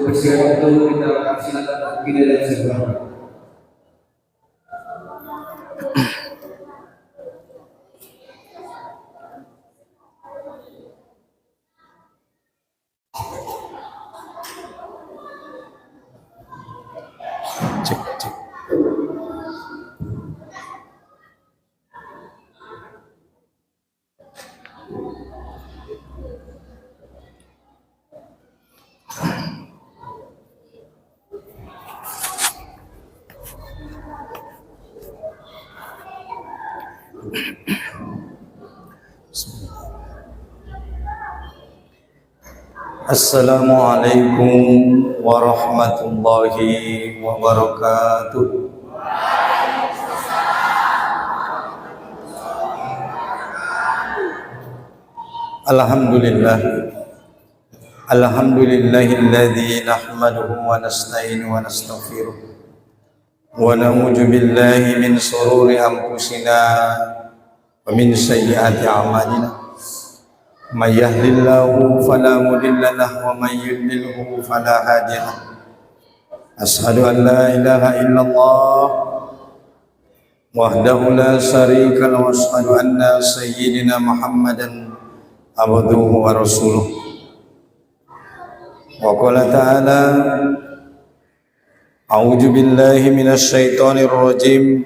Persiapan itu kita silakan pilih dari sebelah. Cek, cek. Assalamualaikum warahmatullahi wabarakatuh. Alhamdulillah. Alhamdulillahilladzi nahmaduhu wa nasta'inu wa nastaghfiruh wa na'udzu billahi min shururi anfusina wa min sayyiati a'malina. May yahdihillahu fala mudilla lahu wa may yudlilhu fala hadiya lahu. Asyhadu an la ilaha illallah wahdahu la syarika lahu wa asyhadu anna sayyidina Muhammadan abduhu wa rasuluh. Wa qala ta'ala a'udzu billahi minasy syaithanir rajim.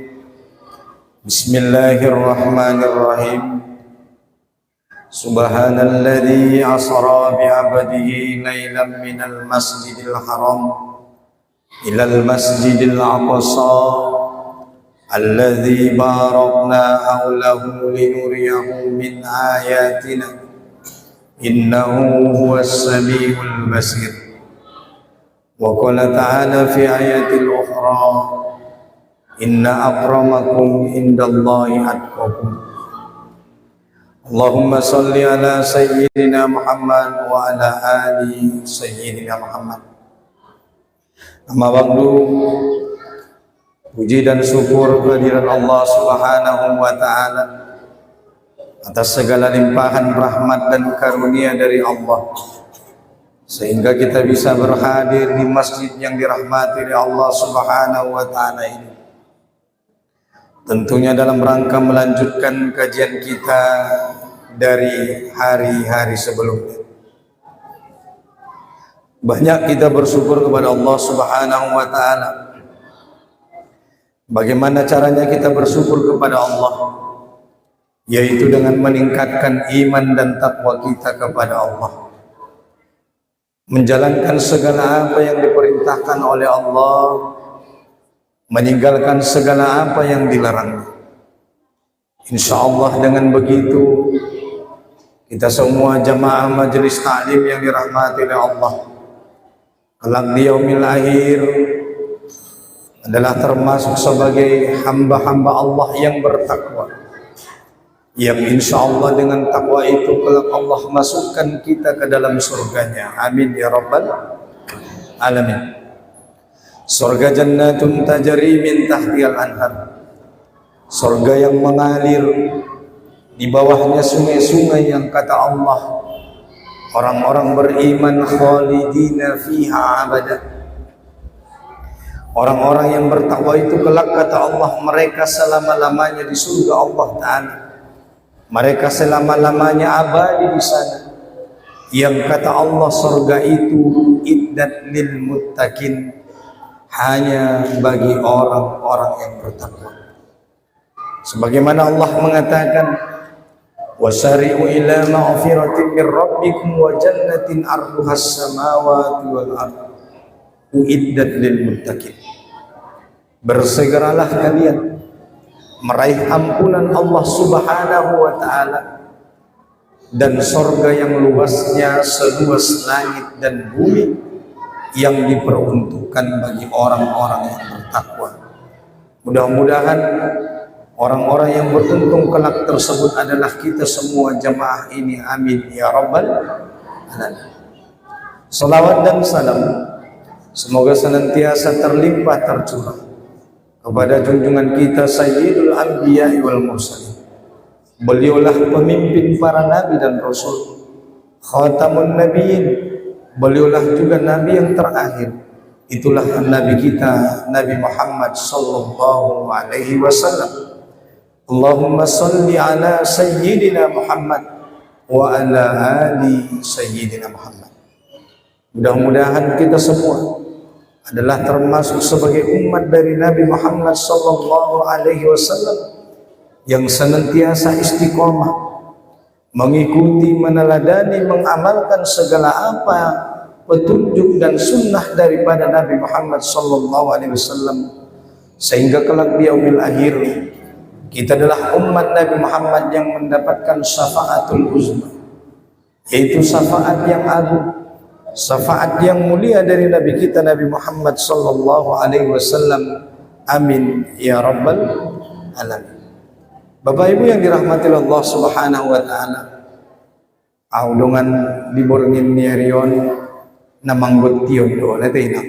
Bismillahirrahmanirrahim. Subhanalladzi asra bi'abdihi lailan minal masjidil haram ilal masjidil aqsa alladzi barakna hawlahu linuriyahu min ayatina innahu huwas samiul basir. Wa qala ta'ala fi ayatil ukhra inna akramakum indallahi atqakum. Allahumma salli ala sayyidina Muhammad wa ala ali sayyidina Muhammad. Amma ba'du, puji dan syukur kehadirat Allah Subhanahu wa ta'ala atas segala limpahan rahmat dan karunia dari Allah, sehingga kita bisa berhadir di masjid yang dirahmati oleh Allah Subhanahu wa ta'ala ini. Tentunya dalam rangka melanjutkan kajian kita dari hari-hari sebelumnya. Banyak kita bersyukur kepada Allah Subhanahu wa ta'ala. Bagaimana caranya kita bersyukur kepada Allah? Yaitu dengan meningkatkan iman dan takwa kita kepada Allah, menjalankan segala apa yang diperintahkan oleh Allah, meninggalkan segala apa yang dilarangnya. InsyaAllah dengan begitu kita semua jamaah majelis ta'lim yang dirahmati oleh Allah, kelak di yaumil akhir adalah termasuk sebagai hamba-hamba Allah yang bertakwa, yang insyaallah dengan takwa itu kelak Allah masukkan kita ke dalam surganya. Amin ya rabbal alamin. Surga jannatun tajri min tahtihal anhar, surga yang mengalir di bawahnya sungai-sungai yang kata Allah orang-orang beriman khalidina fiha abada. Orang-orang yang bertakwa itu kelak kata Allah mereka selama-lamanya di surga Allah Ta'ala, mereka selama-lamanya abadi di sana. Yang kata Allah surga itu iddat lil muttaqin, hanya bagi orang-orang yang bertakwa. Sebagaimana Allah mengatakan, wasari'u ila ma'firatin min rabbikum wa jannatin arduhas samawati wal ardh uiddat lil muttaqin. Bersegeralah kalian meraih ampunan Allah Subhanahu wa ta'ala dan surga yang luasnya seluas langit dan bumi, yang diperuntukkan bagi orang-orang yang bertakwa. Mudah-mudahan orang-orang yang beruntung kelak tersebut adalah kita semua jamaah ini. Amin ya rabbal alamin. Salawat dan salam semoga senantiasa terlimpah tercurah kepada junjungan kita Sayyidul Anbiya wal Mursalin. Beliaulah pemimpin para nabi dan rasul, khatamun nabiyyin, Beliaulah juga Nabi yang terakhir. Itulah Nabi kita, Nabi Muhammad sallallahu alaihi wasallam. Allahumma salli ala Sayyidina Muhammad wa ala ali Sayyidina Muhammad. Mudah-mudahan kita semua adalah termasuk sebagai umat dari Nabi Muhammad sallallahu alaihi wasallam yang senantiasa istiqomah mengikuti, meneladani, mengamalkan segala apa petunjuk dan sunnah daripada Nabi Muhammad sallallahu alaihi wasallam, sehingga kelak di yaumil akhir kita adalah umat Nabi Muhammad yang mendapatkan syafaatul uzma, yaitu syafaat yang agung, syafaat yang mulia dari Nabi kita Nabi Muhammad sallallahu alaihi wasallam. Amin ya rabbal alamin. Bapak Ibu yang dirahmati Allah Subhanahu wa taala, audongan diborngin niarion namanggot tion do letina.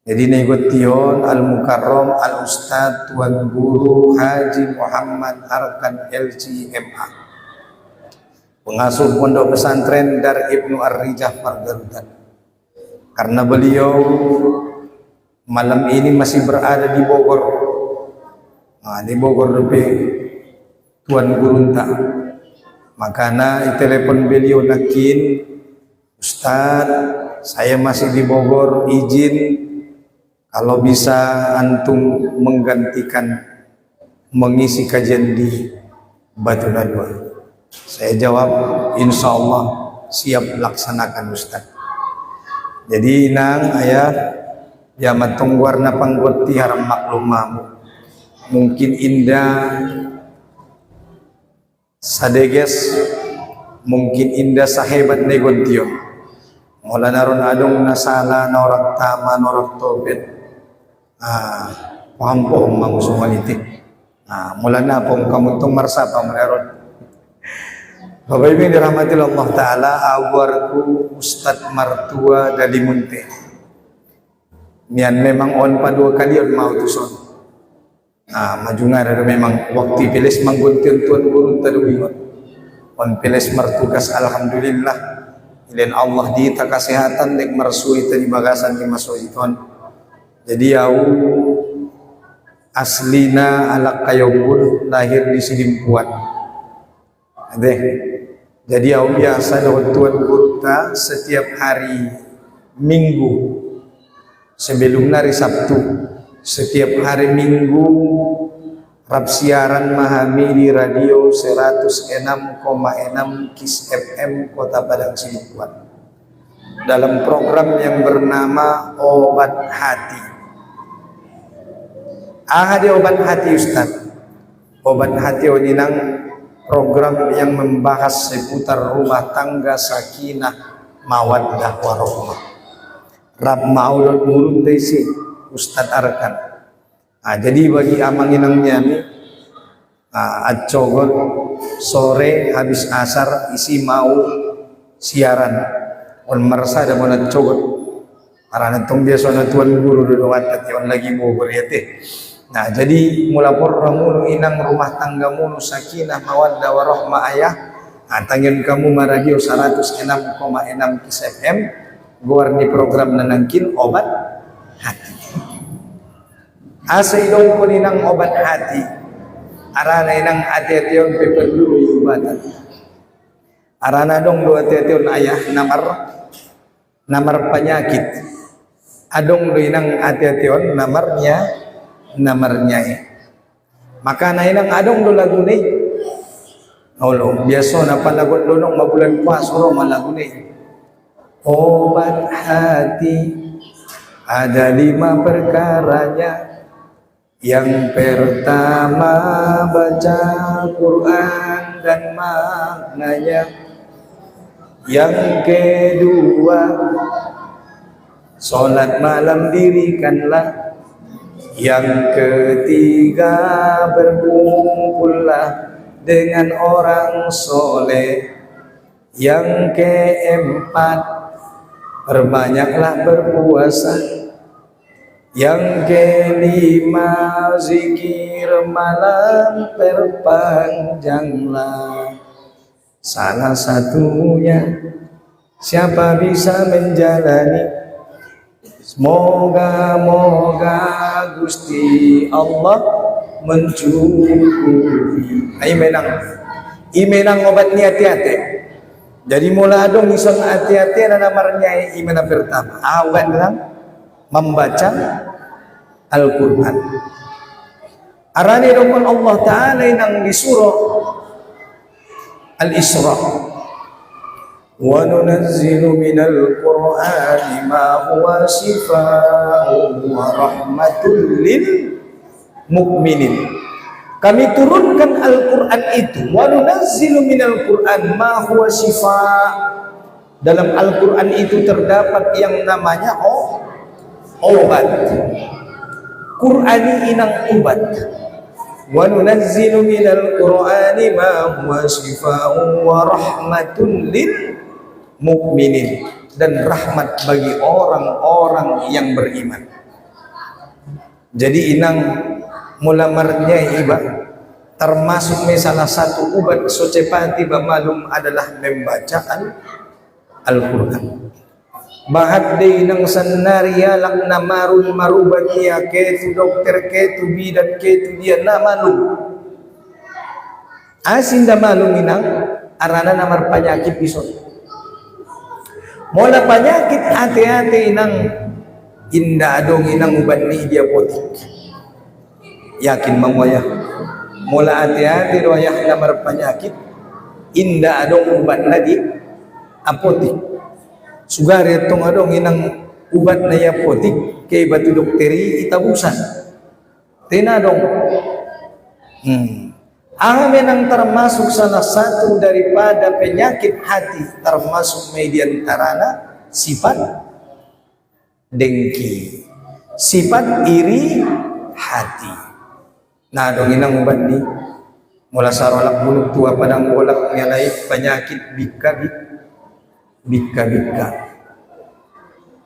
Jadi negot tion Al Mukarram Al Ustad Tuan Guru Haji Muhammad Arkan LCMA, pengasuh pondok pesantren Dar Ibnu Ar-Rijah Pargarutan. Karena beliau malam ini masih berada di Bogor. Nah, di Bogor lebih Tuan Gurunta. Makanya telepon beliau nakin, Ustaz, saya masih di Bogor, izin kalau bisa antum menggantikan mengisi kajian di Batu Nadwa. Saya jawab, insya Allah siap laksanakan Ustaz. Jadi nang ayah ya matung warna panggoti haram maklumamu. Mungkin indah sadeges, mungkin indah sahebat negontion. Mula naron adong nasala norak tama norak tobet. Paham po mang sumalitik. Mula na pong kamuntong marsapa meron. Bapak Ibu yang dirahmati Allah Ta'ala, awarku Ustadz Martua Dalimunte. Nian memang on pa 2 kali on mau tuson. Maju nga rin memang waktu pilis mangguntian Tuan Guru taduingon. On pilis martugas alhamdulillah. Ilan Allah di ta kesehatan dek marsui tadi bagasan di masuiton. Jadi au aslina ala kayobun lahir di Sidimpuan. Jadi au biasa dengan Tuan Guru ta setiap hari Minggu sebelum hari Sabtu, setiap hari Minggu rap siaran mahami di radio 106,6 KIS FM Kota Padang Sidimpuan dalam program yang bernama Obat Hati. Di Obat Hati Ustaz. Obat Hati oninang program yang membahas seputar rumah tangga, sakinah, mawaddah warahmah. Rab maulud murun desi Ustaz Arkan. Jadi bagi amanginang nyami acogot sore habis asar isi mau siaran on merasa ada mana cogot karena tong biasa na Tuan Guru dulu ngatat on lagi mau beriate. Jadi mula porramu inang rumah tanggamu sakinah mawaddah warahmah ayah. Tangin kamu maradio 106,6 KIS FM guar di program nanangkin Obat Hati. Asa idong ko ninang Obat Hati. Arana inang ati-ation peperlu ibatan. Arana dong 2 ati-ation ayah namar penyakit. Adong do inang ati-ation namarnya. Maka na inang adong do lagu ni. Olo biasa na palagot donong mabulan puasa malagu ni. Obat hati ada 5 perkaranya. Yang pertama baca Quran dan maknanya. Yang kedua sholat malam dirikanlah. Yang ketiga berkumpullah dengan orang soleh. Yang keempat perbanyaklah berpuasa. Yang kelima zikir malam perpanjanglah. Salah satunya Siapa bisa menjalani? Moga-moga Gusti Allah mencukupi. Imenang obat ni hati-hati. Jadi mula adong ison hati-hati na namarnya imena pertama. Awat lang membaca Al-Quran. Arani rukun Allah Ta'ala nang di surah Al-Isra. Wa nunazzilu minal Qur'ani ma huwa shifaa'un wa rahmatul lil mu'minin. Kami turunkan Al-Quran itu. Wa nunazzilu minal Qur'an ma huwa shifaa'. Dalam Al-Quran itu terdapat yang namanya obat. Qur'ani inang obat. Wa nunazzilu minal Qur'ani ma huwa shifaa'un wa rahmatun lil mu'minin, dan rahmat bagi orang-orang yang beriman. Jadi inang mulamarnya iba termasuk salah satu ubat socepati bamalum adalah membaca Al-Quran. Bahat de inang sanaria lang namarun marubatiya ketu dokter ketu bidat ketu dia namalum asin damalum inang arana namar penyakit ison. Mula penyakit hati-hati inang indah dong inang ubat ni dia potik. Yakin mangwayah. Mula hati-hati doyah namar penyakit indah dong ubat lagi apotik. Sugar itong adong inang ubat na ya potik kay batu dokteri itabusan. Tina dong. Amin ang termasuk salah satu daripada penyakit hati, termasuk median tarana sifat dengki, sifat iri hati. Nah dong inang ubat ni mula sarolak buluk tua padang bolak ngalai penyakit bika.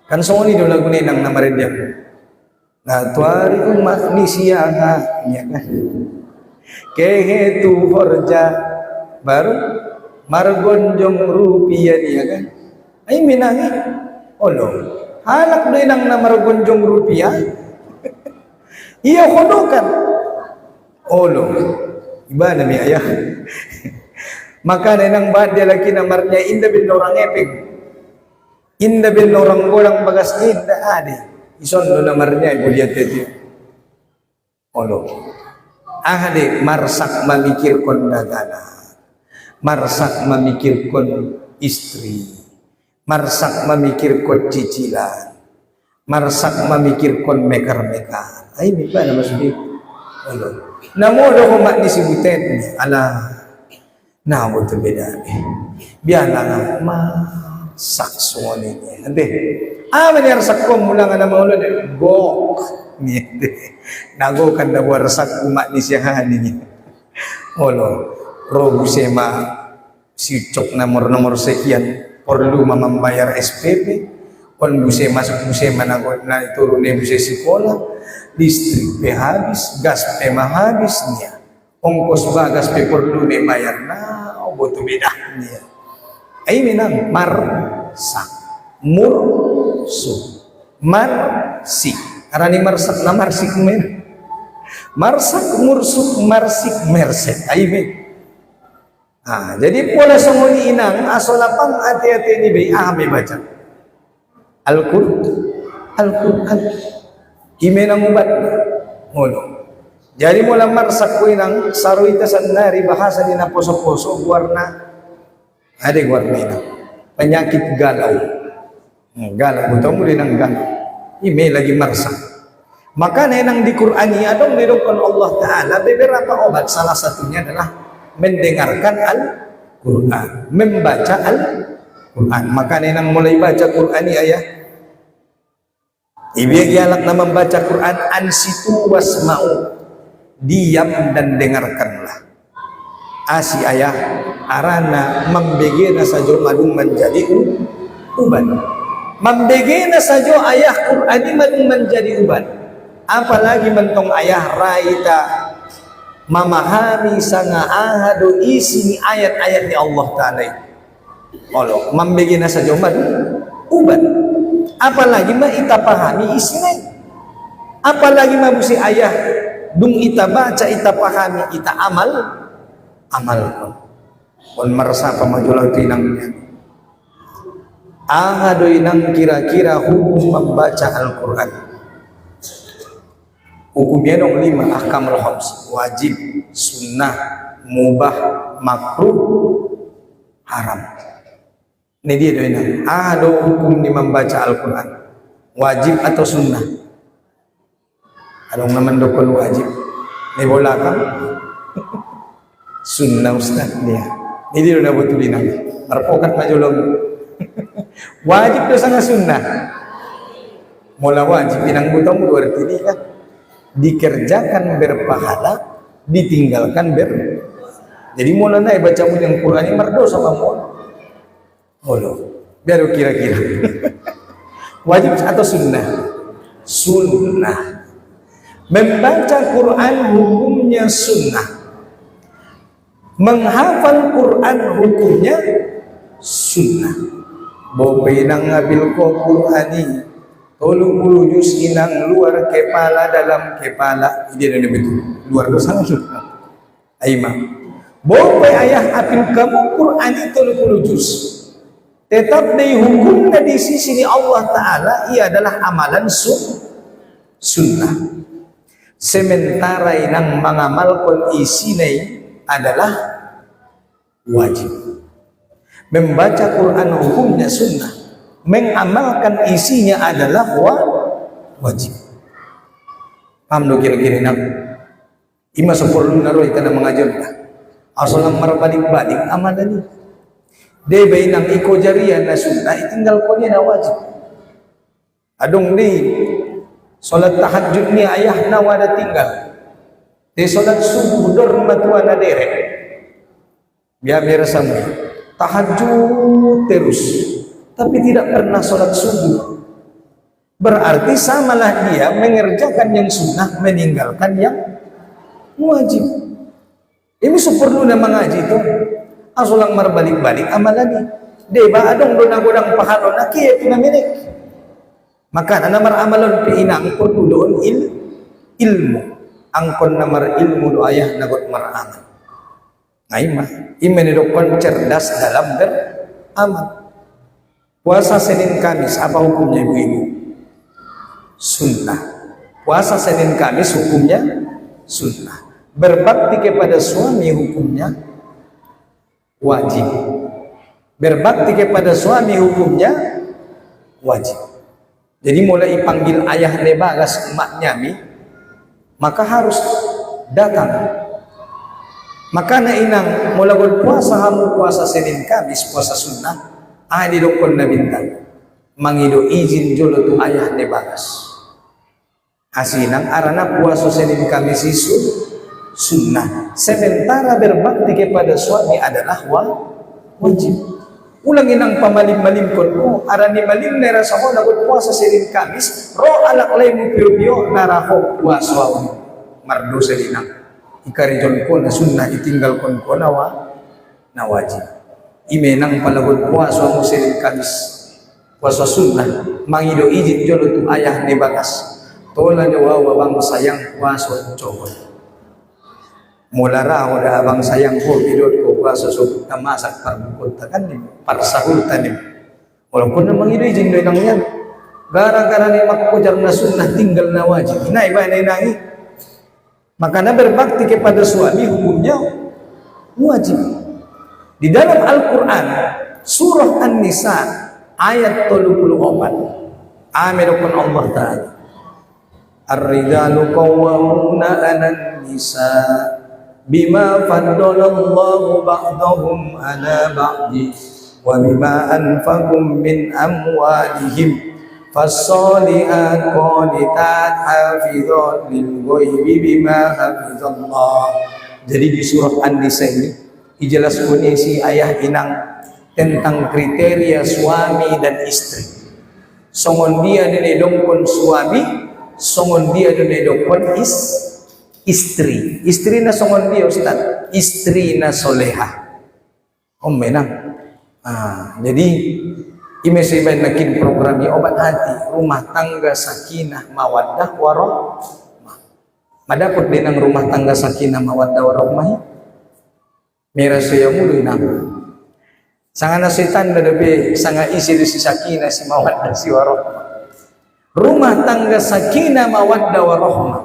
Kan semua ni dulu guna nang namarin dia. Nah tuari umat ni siaga, ya kan? Kehe tu forja baru margonjong rupiah dia kan? Ay minangi, olo halak do nang namargonjong rupiah. Iya kodokan, olo iba na mi ayah. Maka nang bahad dia lagi namarnya inda bin orang epek. Inda bin orang bolang bagas inda ade. Ison do namarnya ibu lihat itu. Olo. Ade marsak memikirkan dagana. Marsak memikirkan istri. Marsak memikirkan cicilan. Marsak memikirkan mekar-mekar. Ay mipa na masudip. Olo. Namo do ko mak disibutin ala. Nah betul beda nih. Biarlah nga masak suaminya. Nanti, menyar sakko mula nga naman ulo gok. Nagokan na buwar sak umak ni siyahan niya. Olo, robu sema si cok nomor sekian perlu membayar SPP. Kon buse masuk buse na turun buse sekolah, listrik pe habis, gas pe habis niya. Ongkos bagas pe perlu bayar na boto beda niya. Ay minang marsak mursu marsik arani marsak na marsik men marsak mursuk marsik merset ay ben. Jadi pola songoni inang asolapang hati-hati ni bay may baca Al-Quran imenang ubat ngolo. Jadi mula marsak ko inang saruita sandari bahasa ni na poso-poso warna ada warna ina penyakit galau. Galau betul muli nang galau. Ime lagi marsak. Maka nenang di Qur'ani adong nirukun Allah Ta'ala beberapa obat, salah satunya adalah mendengarkan Al-Quran, membaca Al-Quran. Maka nenang mulai baca Qur'ani ayah ibiyak na membaca Quran ansitu wasma'u, diam dan dengarkanlah. Asi ayah arana membegena sajo madung menjadi uban. Membegena sajo ayah Qur'ani madung menjadi uban. Apalagi mentong ayah raita memahami sanga ahadu isi ayat-ayat di Allah Ta'ala. Olo, mambegi na sa joman, uban. Apalagi ma ita pahami isnay. Apalagi ma busi ayah, dung ita baca, ita pahami, ita amal ko. On marasa pa majulang tinangnya. Ahadoy nang kira-kira hukum membaca Al-Quran. Hukumnya dong 5 ahkamul khams, wajib, sunnah, mubah, makruh, haram. Ini dia doina. Ada hukum ni membaca Al-Quran, wajib atau sunnah. Ada naman dokon wajib. Ni bola kan? Sunnah ustaz dia. Ini dia udah betul dinang. Marpokat majulong. Wajib tu sangat sunnah. Mula wajib pinang butong berarti ini kan dikerjakan berpahala, ditinggalkan jadi mula na baca mo yang Quran ini mardo sama mula biar kira-kira wajib atau sunnah. Membaca Quran hukumnya sunnah, menghafal Quran hukumnya sunnah. Bopinang ngabil ko Qurani 30 juz inang luar kepala dalam kepala. Ini ada betul. Luar dosa sunnah. Aima. Bope ayah apil kamu Quran itu 30 juz. Tetap di hukumnya di sisi Allah Ta'ala ia adalah amalan sunnah. Sementara inang mengamalkan isinai adalah wajib. Membaca Quran hukumnya sunnah, mengamalkan isinya adalah wajib. Paham do kira-kira nak? Ima sepuluh naroy kana mengajar ka. Asalang marbalik-balik amalan ni. De bainang iko jarian na sunnah itinggal ko ni na wajib. Adong di salat tahajud ni ayah na wada tinggal. De salat subuh dor matua na dere. Biar sama tahajud terus tapi tidak pernah sholat subuh, berarti samalah dia mengerjakan yang sunnah, meninggalkan yang wajib. Ini seperlu na mengaji itu asulang marbalik-balik amalan deba adong donang-donang pahalo na kaya itu na minik maka na namar amalon piinang ko doon ilmu angkon namar ilmu do ayah nagot maramal ngaima imenidokon cerdas dalam beramal. Puasa Senin Kamis apa hukumnya ibu-ibu? Sunnah. Puasa Senin Kamis hukumnya sunnah. Berbakti kepada suami hukumnya wajib. Berbakti kepada suami hukumnya wajib. Jadi mulai panggil ayah nebagas emaknya mi, maka harus datang. Maka na inang mula puasa hamu puasa Senin Kamis puasa sunnah. Adi dokon na bintang mangido izin jolo tu ayah ne bagas asinang arana puasa Senin Kamis isu sunnah, sementara berbakti kepada suami adalah wajib. Ulang inang pamalim-malim kon arani malim ne rasa ko lagot puasa Senin Kamis ro alak lay mo pio naraho puasa mardo selinang ikarijon ko na sunnah itinggal kon ko na wajib. Imenang palagod puasa mo Senin Kamis puasa sunnah mangido izin jolo tu ayah ni bagas tola ni wawang sayang puasa cokot mula raho da abang sayang ko idot ko puasa so tamasak parbukot takan ni parsahul tanim walaupun na mangido izin do nang yan gara-gara ni makkujar na sunnah tinggal na wajib na iba na inangi maka na berbakti kepada suami hukumnya wajib. Di dalam Al-Quran surah An-Nisa ayat 34 amirukun Allah Ta'ala ar-rijalu qawwamuna 'alan nisa bima faddalallahu ba'dahum 'ala ba'di wa bima anfaqum min amwalihim fas-shalihat qanitat hafizat lil ghaibi bima hafizallah. Jadi di surah An-Nisa ini dijelaskan si ayah inang tentang kriteria suami dan istri. Songon dia dinedongkon suami, songon dia dinedongkon istri. Istri na songon dia ustaz, istri na soleha. Menang. Jadi imesi bain nakin programi obat hati rumah tangga sakinah mawaddah warahmah. Madapot dinang rumah tangga sakinah mawaddah warahmah. Mira saya mulu inang. Sangana setan dadabe sanga isi di si sakinah si mawaddah si warahmah. Rumah tangga sakinah mawaddah warahmah.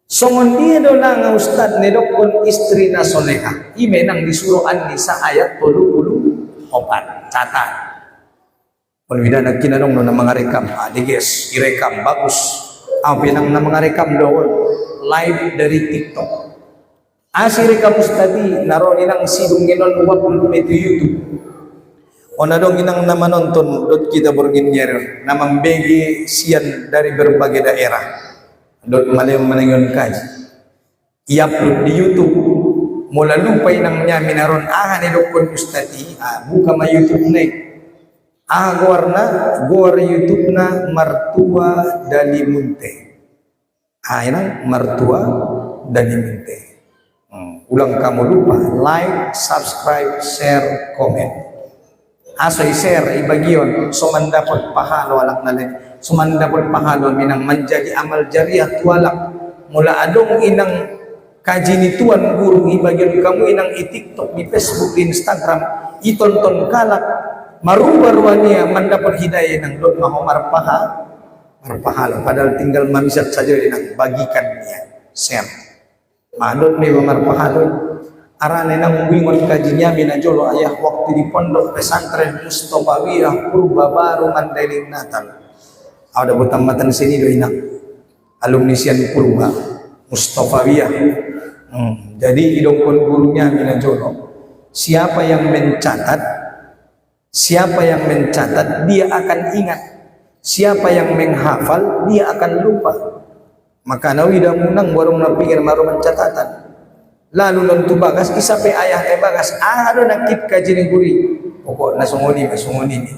Songon dia dola nga ustad ni dokon istri na soleha. Ime nang disuruh an-nisa ayat 34. Catat. Pulwida na kinanong no na mga rekam. Diges, irekam. Bagus. Ang pinang na mga rekam doon. Live dari TikTok. Si rekam ustadi. Naroon inang sidong ginon wapul meto YouTube. O na dong inang namanonton. Dot kita berginyer. Namang begi siyan dari berbagai daerah. Dot malayong manangon kaji. I-upload di YouTube. Mula lupay nang niya minaron. Ni dokon ustadi. Buka ma YouTube na Gor YouTube na Martua Dalimunte. Inang Martua Dalimunte. Ulang kamu lupa like, subscribe, share, comment. Asoy share ibagyon suman dapat pahalo alak nalin. Suman dapat pahalo minang menjadi amal jariah tualak. Mula adong inang kaji ni tuan guru ibagyon kamu inang i-TikTok, di Facebook, di Instagram, itonton kalak marubah-rubahnya mendapat hidayah ng doon marpahalo padahal tinggal mamisat saja dinang bagikan niya share madon ni marpahalo arane nang wingon kajinya minajolo ayah waktu di pondok pesantren Mustofawiyah Purba Baru Mandailing Natal ada butamatan sini do inak alumni sian Purba Mustofawiyah. Jadi idongkon gurunya minajolo siapa yang mencatat dia akan ingat. Siapa yang menghafal dia akan lupa. Maka nawida munang warung napingir maru mencatatan. Lalu nentu bagas isape ayah bagas ado nakit kaji guri. Pokok nasungoni ni.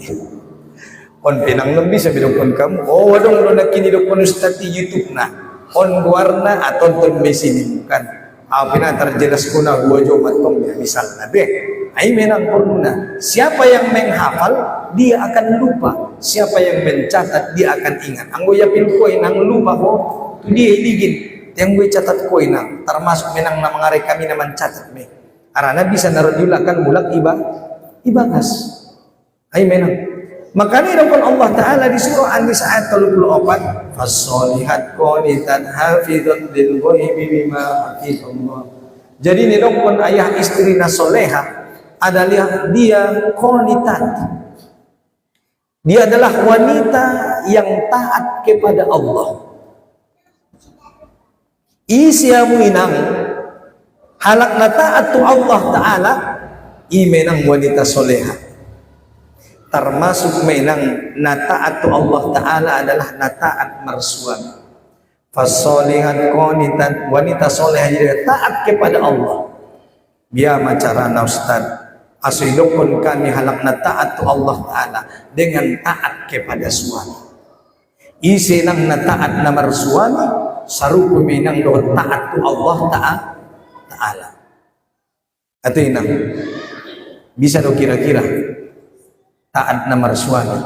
On pinang lebih sebelum kon kamu. Oh wadong lo nakini dokon ustati YouTube na. On warna atau ton mesin bukan. Pina terjelas kuna gua jo matong ya misalnya deh. Ay menang purnuna. Siapa yang menghafal dia akan lupa. Siapa yang mencatat dia akan ingat. Anggo yapil ko nang lupa ko tu dia iligin. Yang gue catat ko nang termasuk menang na mga kami naman catat me. Arana bisa narudulakan mulak ibagas. Ay menang. Makanya dapat Allah Ta'ala di surah An-Nisa ayat 34 Fas-solihat qanitan hafidhat lil ghaibi bima hafidhallah. Jadi ni dokon ayah istri na soleha adalah dia qanitat. Dia adalah wanita yang taat kepada Allah. Isiamu inang halak na taat tu Allah Ta'ala imenang wanita soleha. Termasuk menang nataat Allah Ta'ala adalah nataat mersuami. Fasolihat qanitan wanita soleh jadi taat kepada Allah. Biar macarana Ustaz asilokon kami halak nataat Allah Ta'ala dengan taat kepada suami. Isi nang nataat na mersuami sarupo menang doon taat Allah Ta'ala. Atau inang bisa do kira-kira taat nama suami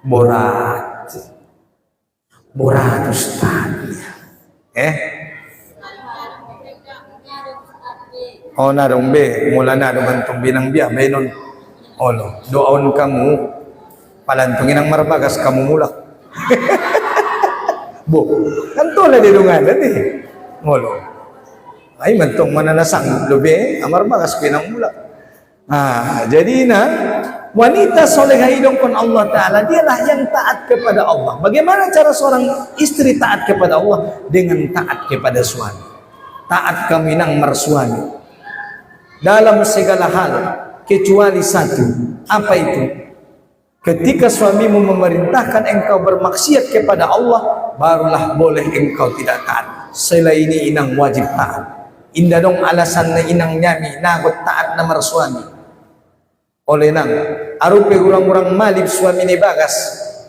borat ustaz narong be mula na dumantong binang biya menon doon kamu palantungin ang marbagas kamu mulak kanto la didungan ngolo ay mantong mananasang lobe ang marbagas pinang mulak. Jadi wanita soleha idongkon Allah Ta'ala dialah yang taat kepada Allah. Bagaimana cara seorang istri taat kepada Allah? Dengan taat kepada suami. Taat kami nang mersuami dalam segala hal kecuali satu. Apa itu? Ketika suamimu memerintahkan engkau bermaksiat kepada Allah, barulah boleh engkau tidak taat. Selain ini inang wajib taat. Indah dong alasan na inang nyami nagot taat na mersuami. Oleh nang arupe urang-urang malib suami ni bagas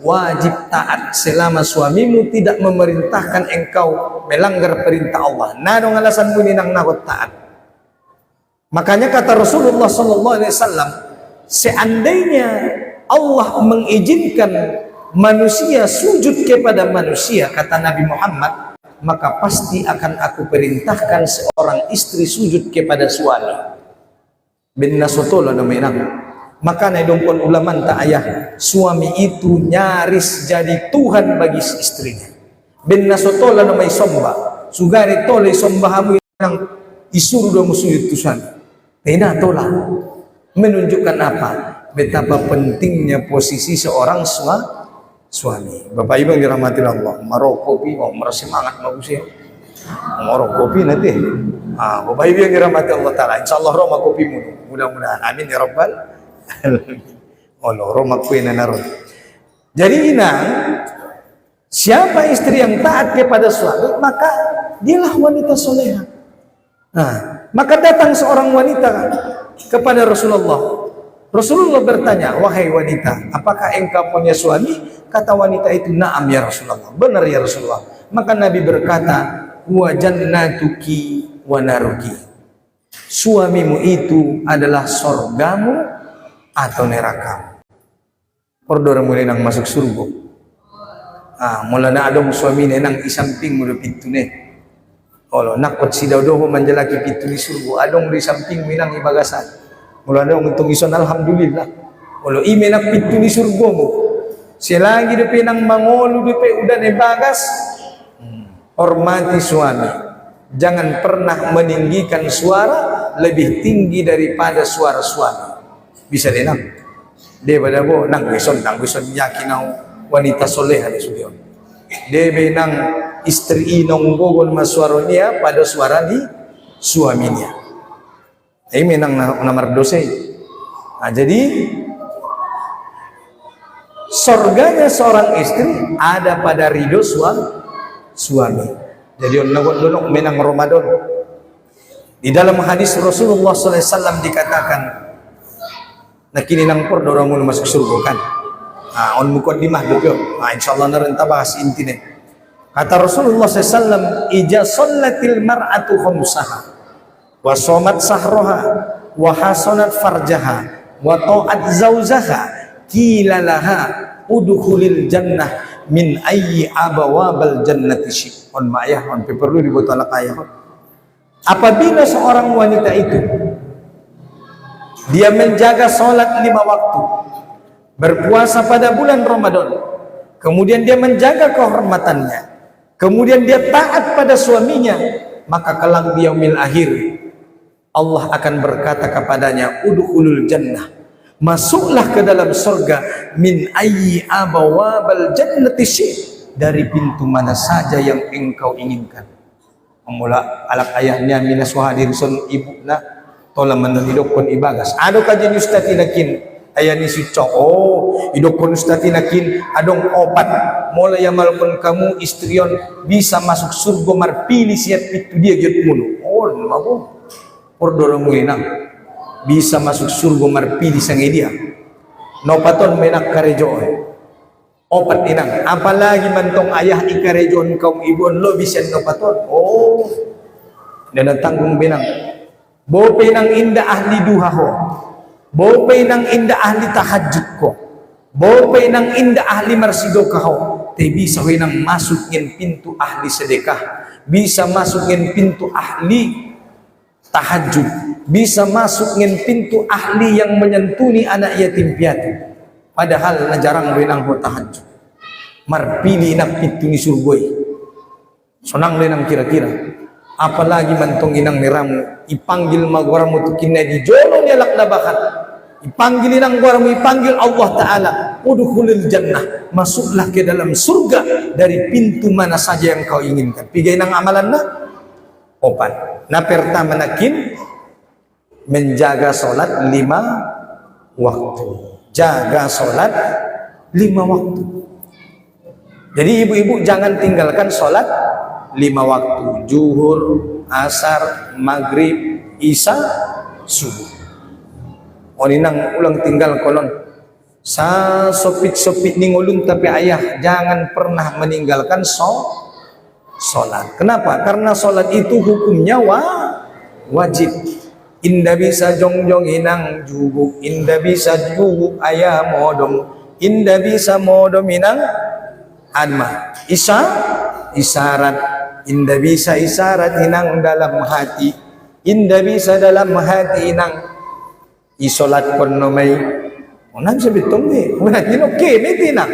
wajib taat selama suamimu tidak memerintahkan engkau melanggar perintah Allah. Nadong alasan mo ni nang nakot taat. Makanya kata Rasulullah sallallahu alaihi wasallam seandainya Allah mengizinkan manusia sujud kepada manusia, kata Nabi Muhammad, maka pasti akan aku perintahkan seorang istri sujud kepada suami. Bin Nasotola namanya. Maka naidongkon ulama tak ayah, suami itu nyaris jadi Tuhan bagi istrinya. Bin Nasotola namanya somba, sugari tole somba hamu yang disuruh dong sujud Tuhan. Tidak tola, menunjukkan apa? Betapa pentingnya posisi seorang suami. Bapak Ibu yang dirahmati Allah, marok kopi, merasa semangat bagus ya. Marok kopi nanti. Bapak Ibu yang dirahmati Allah Taala, insya Allah Roma kopi mudah-mudahan. Amin ya Rabbal alamin. Allah Roma kue nanar. Jadi inang, siapa istri yang taat kepada suami, maka dialah wanita soleha. Maka datang seorang wanita kepada Rasulullah. Rasulullah bertanya, wahai wanita, apakah engkau punya suami? Kata wanita itu, na'am ya Rasulullah, benar ya Rasulullah. Maka Nabi berkata, wa jannatuki wa naruki, suamimu itu adalah sorgamu atau neraka. Pordora mulai nang masuk surga. Mula na adong suami nenang isamping mula pintu ne. Kalau nakot si daudoho manjalaki pintu di surga, adong di samping minang ibagasan. Mula dong untuk ison alhamdulillah. Kalau ime nak pintu di surga mo, selagi depe nang mangolu depe udah nebagas, hormati suami. Jangan pernah meninggikan suara lebih tinggi daripada suara suami. Bisa denang. Dia pada bo nang ison yakin wanita soleh ada sudion. Dia benang istri inong gogol maswaronya pada suara di suaminya. Ini menang nomor dosa. Jadi surganya seorang istri ada pada ridho suami. Jadi onok menang Ramadan. Di dalam hadis Rasulullah SAW dikatakan, nak kini nang por dorong masuk surga kan. On mukaddimah dulu. Insyaallah narenta bahas intine. Kata Rasulullah SAW, ija sallatil mar'atu khamsaha wa somat sahroha wa hasanat farjaha wa ta'at zawzaha qila laha udkhulil jannah min ayyi abawabal jannati syi'. On ma'ayah on perlu dibuat alak ayah. Apabila seorang wanita itu dia menjaga salat 5 waktu, berpuasa pada bulan Ramadan, kemudian dia menjaga kehormatannya, kemudian dia taat pada suaminya, maka kelak di yaumil akhir Allah akan berkata kepadanya, udkhulul jannah, masuklah ke dalam surga, min ayyi abawabal jannati syi', dari pintu mana saja yang engkau inginkan. Mula alak ayahnya minas wahadir sun ibuna tola menhidupkan ibagas. Ado kajian ustatinakin ayani suco. Hidupkan ustatinakin adong obat. Mulai yamalkan kamu istrion bisa masuk surga marpili siat itu dia gitu mulu. Mabu. Pordora muinang bisa masuk surga marpili sange dia. Nopaton menak karejo. Opat inang. Apalagi mantong ayah ikarejon kaum ibuan lo bisa nopaton. Dan tanggung benang. Bo penang indah ahli duha ho. Bo penang indah ahli tahajud ko. Bo penang indah ahli marsido kaho. Te bisa wenang masukin pintu ahli sedekah. Bisa masukin pintu ahli tahajud, bisa masuk ngin pintu ahli yang menyentuni anak yatim piatu, padahal na jarang wenang ho tahajud. Marpili nak pintu ni surgoi sonang lenang kira-kira, apalagi mantong inang miramu ipanggil magwaramu tu kinai di jolo ni alak nabakan, ipanggil inang gwaramu, ipanggil Allah Ta'ala, udkhulil jannah, masuklah ke dalam surga dari pintu mana saja yang kau inginkan. Pigay nang amalan na opat. Nah pertama nakin menjaga solat 5 waktu. Jaga solat 5 waktu. Jadi ibu-ibu jangan tinggalkan solat 5 waktu. Zuhur, asar, maghrib, isya, subuh. Oninang ulang tinggal kolon. Sa sopit-sopit ningulun tapi ayah jangan pernah meninggalkan solat. Kenapa? Karena solat itu hukumnya wajib. inda bisa jongjong inang juguk, inda bisa juguk ayah modom, inda bisa modom inang anma. Isyarat, inda bisa isyarat inang dalam hati, inda bisa dalam hati inang isolat kon nomay. Unang sabitong ni, unang okay ni tinang.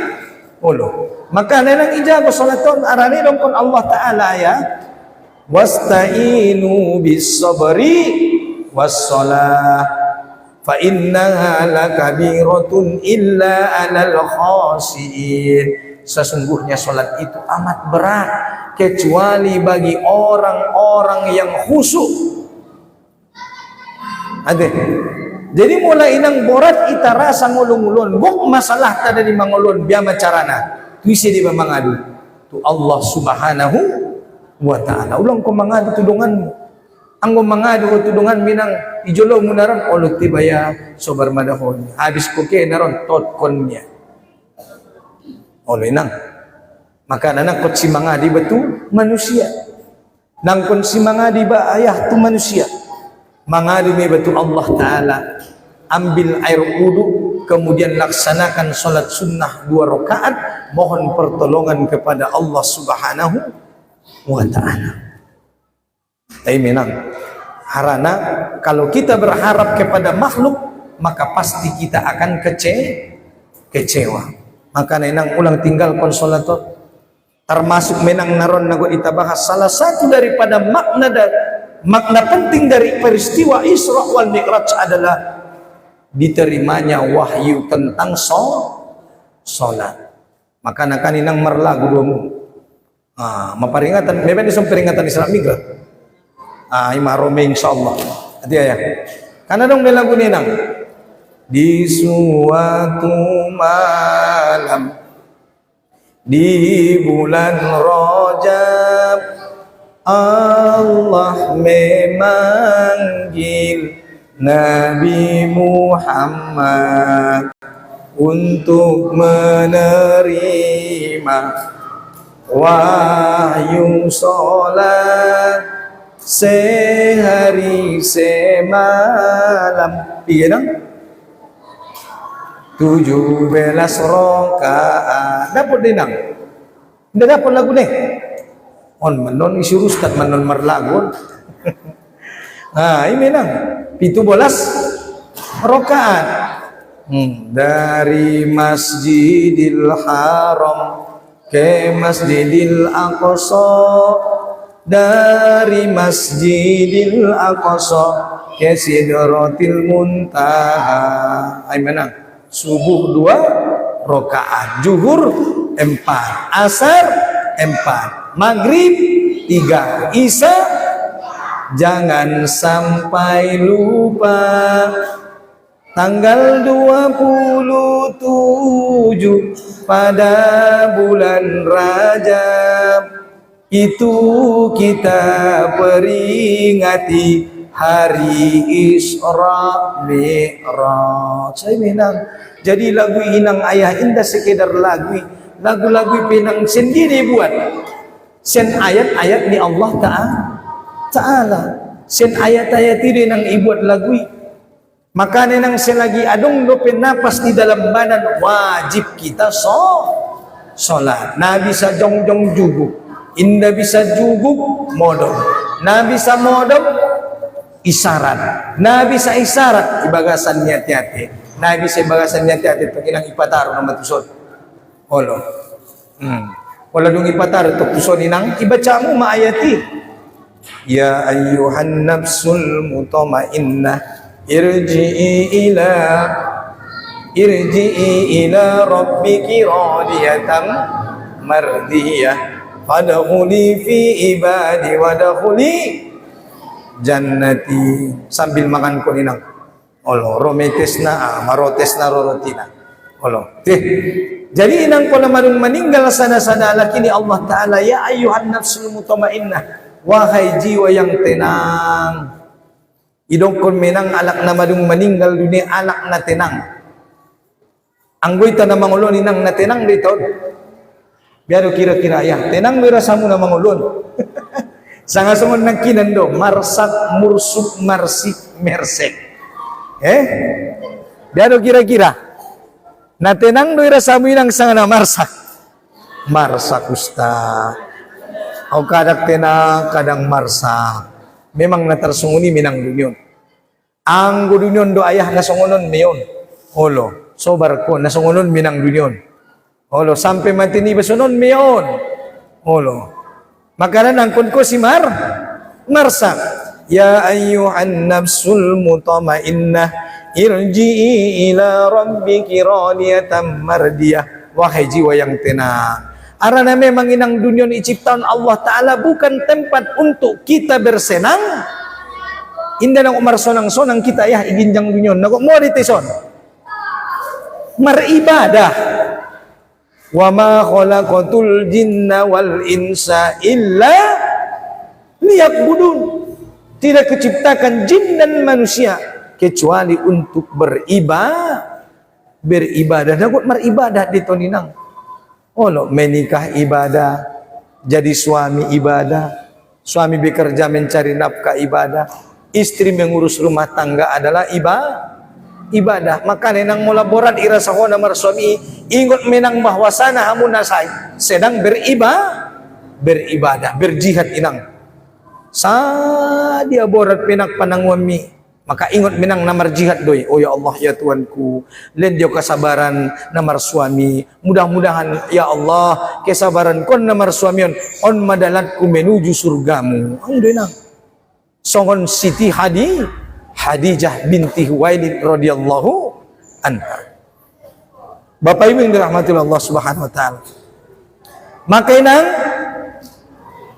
Ulo. Maka nenang ijago salaton arani dong kon Allah Taala ya. Wasta'inu bis sabri was salah fa innaha lakabiratun illa 'alal khashiin. Sesungguhnya salat itu amat berat kecuali bagi orang-orang yang khusyuk. Ade. Jadi mulai inang borat ita rasa ngulung-ulun, buk masalah tada di mangulun biar macarana. Tuisi di mangadu tu Allah Subhanahu wa Ta'ala. Ulang ko mangadu tudunganmu. Ang mangadu ko tudungan minang ijolo mo naron olog tibaya sobar madahon. Habis ko ke naron tot kon niya. Oloy nang. Maka nanakot si mangadi batu manusia. Nangkon si mangadi ba ayah tu manusia. Mangadu may batu Allah Ta'ala, ambil air wudu, kemudian laksanakan salat sunnah 2 rakaat, mohon pertolongan kepada Allah Subhanahu wa Ta'ala. Tapi menang harana kalau kita berharap kepada makhluk, maka pasti kita akan kecewa. Maka nenang ulang tinggal konsolator, termasuk menang naron nago kita bahas salah satu daripada makna penting dari peristiwa Isra wal Mi'raj adalah diterimanya wahyu tentang salat. Maka nakan inang merlagu domu. Maperingatan, memang isang peringatan Isra Mi'raj. Imarome insyaallah. Hati ya. Karena dong lagu ninang. Di suatu malam di bulan Rajab Allah memanggil Nabi Muhammad untuk menerima wahyu salat sehari semalam. Iya dong? 17 rakaat. Dapat dinang? Tidak dapat lagu nih. On menon isi ustad menon merlagun. Ini nang 17 rakaat. Dari Masjidil Haram ke Masjidil Aqsa, dari Masjidil Aqsa ke Sidratil Muntaha. Ay menang. Subuh 2 rakaat, zuhur 4, asar 4, maghrib 3, isya jangan sampai lupa tanggal 27 pada bulan Rajab itu kita peringati hari Isra Mi'raj. Saya minang. Jadi lagu inang ayah indah sekedar lagu pinang sendiri buat. Sen ayat-ayat ni Allah Ta'ala. Sen ayat-ayat ini nang ibuat lagu. Maka nang selagi adong do penapas di dalam badan wajib kita salat. Nabi sa jongjong juguk. Indah bisa juguk modom. Nabi sa modom isyarat. Nabi sa isyarat ibagasan niya hati-hati. Nabi sa ibagasan niya hati-hati pagilang ipataro ng matusod. Olo. Wala dong ipataro tok tusod inang ibaca mo maayati. Ya ayyuhan nafsul mutmainnah irji'i ila rabbiki radiyatan mardiyah fadkhuli fi ibadi wadkhuli jannati. Sambil makan ko ninang olo rometes na marotes na rorotina olo jadi inang ko na marung meninggal sana-sana lakini Allah Ta'ala ya ayyuhan nafsul mutmainnah, wahai jiwa yang tenang. Idong kon menang alak na marung meninggal dunia alak na tenang. Anggoy ta na mangulon inang na tenang dito biaro kira-kira ya tenang may rasa mo na mangulon. Sanga sungon nang kinando, marsak, mursuk, marsik, mersek. Dado kira-kira. Natenang do ira samuinang sanga na marsak. Marsak Ustaz. O kadak tena kadang marsak. Memang natarsunguni minang dunyon. Ang dunyon do ayah nasungunon miyon. Olo, sobar ko nasungunon minang dunyon. Olo, sampai mati ni basunon miyon. Olo. Makanan angkon ko si marsak. Ya ayyuhan nafsul mutmainnah irji'i ila rabbiki radiyatan mardiyah. Wahai jiwa yang tenang. Arana memang inang dunia ni ciptaan Allah Ta'ala bukan tempat untuk kita bersenang. Indah nang umar sonang-sonang kita ya iginjang dunia. Nako mo di teson. Maribadah. Wa ma khalaqatul jinna wal insa illa liya'budun. Tidak keciptakan jin dan manusia kecuali untuk beribadah. Nakut maribadah di toninang. Olo menikah ibadah, jadi suami ibadah, suami bekerja mencari nafkah ibadah, istri mengurus rumah tangga adalah ibadah. Maka nenang mulaboran ira sahona marsuami ingot menang bahwasana hamun nasai sedang beribadah, berjihad inang. Sa dia borat penak panangwami. Maka ingat minang namar jihad doi. Oh ya Allah ya Tuanku, len dia kesabaran namar suami. Mudah-mudahan ya Allah kesabaran kon namar suami on madalatku menuju surgamu. Ang doi nang. Songon Siti Hadijah binti Huwailid radhiyallahu anha. Bapak Ibu yang dirahmati Allah Subhanahu wa taala. Maka inang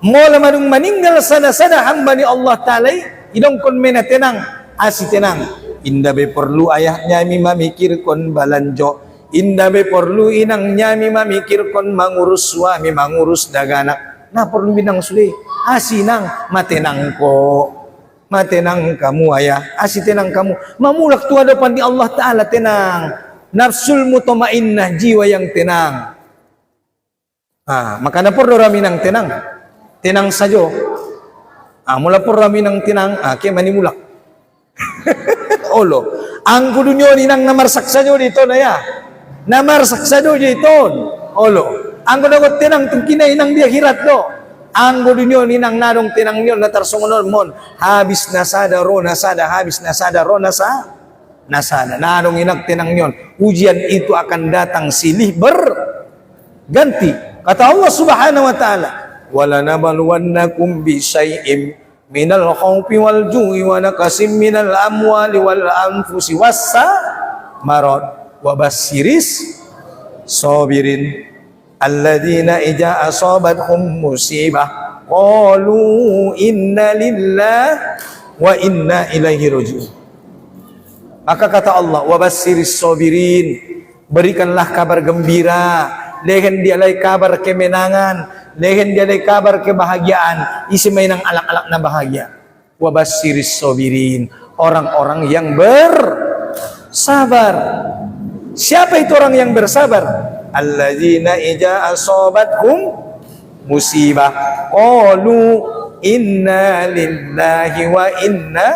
mola manung meninggal sana-sana hamba ni Allah taala idong kon mena tenang. Asi tenang. Indah be perlu ayahnya mi mamikir kon balanjo. Indah be perlu inang nyami mamikir kon mangurus suami, mangurus daganak. Nah perlu binang suli. Asi nang matenang ko. Matenang kamu ayah. Asi tenang kamu. Mamulak tu hadapan di Allah Ta'ala tenang. Nafsul mutmainnah, jiwa yang tenang. Maka na perlu raminang tenang. Tenang saja. Mula perlu raminang tenang. Kaya manimulak. Olo, ang gudunyo ni nang namarsak sajo dito na ya. Namarsak sajo dito. Olo, ang gudagot tinang tungkinay nang dia hirat do. Ang gudunyo ni nang narong tinang nyon na tarsungonon mon. Habis nasada ro nasada, habis nasada ro nasada. Narong inag tinang nyon. Ujian itu akan datang silih berganti. Kata Allah Subhanahu wa taala, "Wala nabluwannakum bi syai'im minal khawfi wal ju'i wa naqasim minal amwali wal anfusi marad wa bassiris sabirin alladzina idza asabathum musibah qalu inna lillahi wa inna ilaihi raji'un." Maka kata Allah, wa bassiris sabirin, berikanlah kabar gembira, lehen dialai kabar kemenangan, lehen dia ada kabar kebahagiaan, isi mainang alak-alak na bahagia. Wabasiris sobirin, orang-orang yang bersabar. Siapa itu orang yang bersabar? Alladzina ija asobatkum musibah qalu inna lillahi wa inna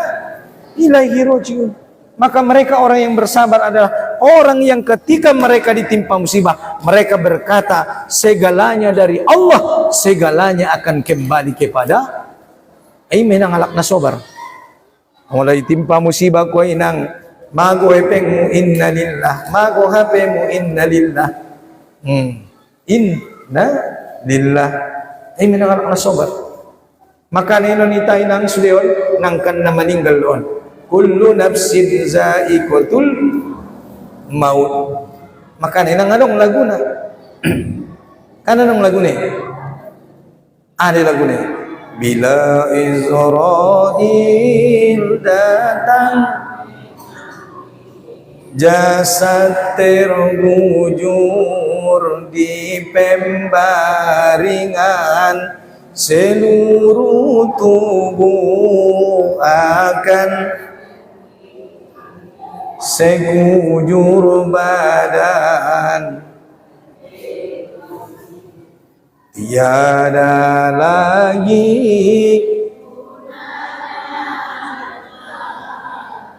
ilaihi rajiun. Maka mereka orang yang bersabar adalah orang yang ketika mereka ditimpa musibah, mereka berkata segalanya dari Allah, segalanya akan kembali kepada menang alak na sobar. Mulai timpa musibah ko inang mago hepengmu inna lillah, mago hapemu inna lillah. Inna lillah. Menang alak na sobar. Maka nino nita inang suleon nangkan na meninggal doon. Kullu nafsin za'iqatul maut. Maka nang anong laguna? Kananong laguna? Ada laguna. Bila Israil datang, jasad tergujur di pembaringan, seluruh tubuh akan sekujur badan tiada lagi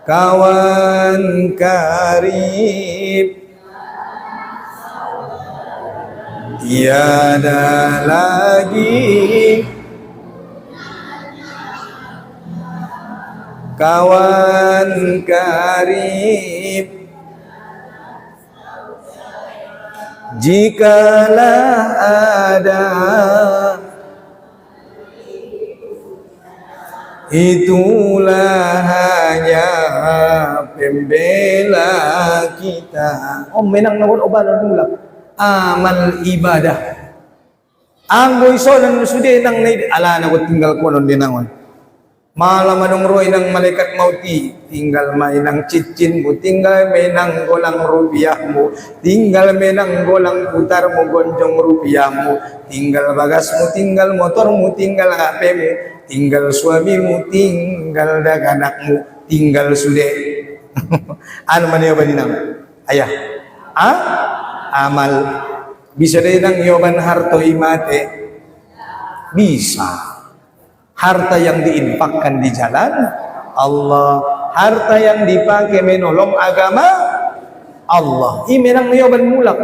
kawan karib, tiada lagi kawan karib, jikalau ada itulah hanya pembela kita. Oh menang nawon obalan mulak amal ibadah anggo iso nang sude nang ala na ko tinggal ko non dinangon malam anong roy ng malaikat mauti, tinggal may ng cicin mo, tinggal may ng golang rupiah mo, tinggal may ng golang putar mo, gonjong rupiah mo, tinggal bagas mo, tinggal motor mo, tinggal HP mo, tinggal suami mo, tinggal daganak mo, tinggal sude. Ano man yung baninang? Ayah, amal. Bisa rin ang yoban harto imate? Bisa. Harta yang diinfakkan di jalan Allah, harta yang dipakai menolong agama Allah. Imenang niyoban mulak.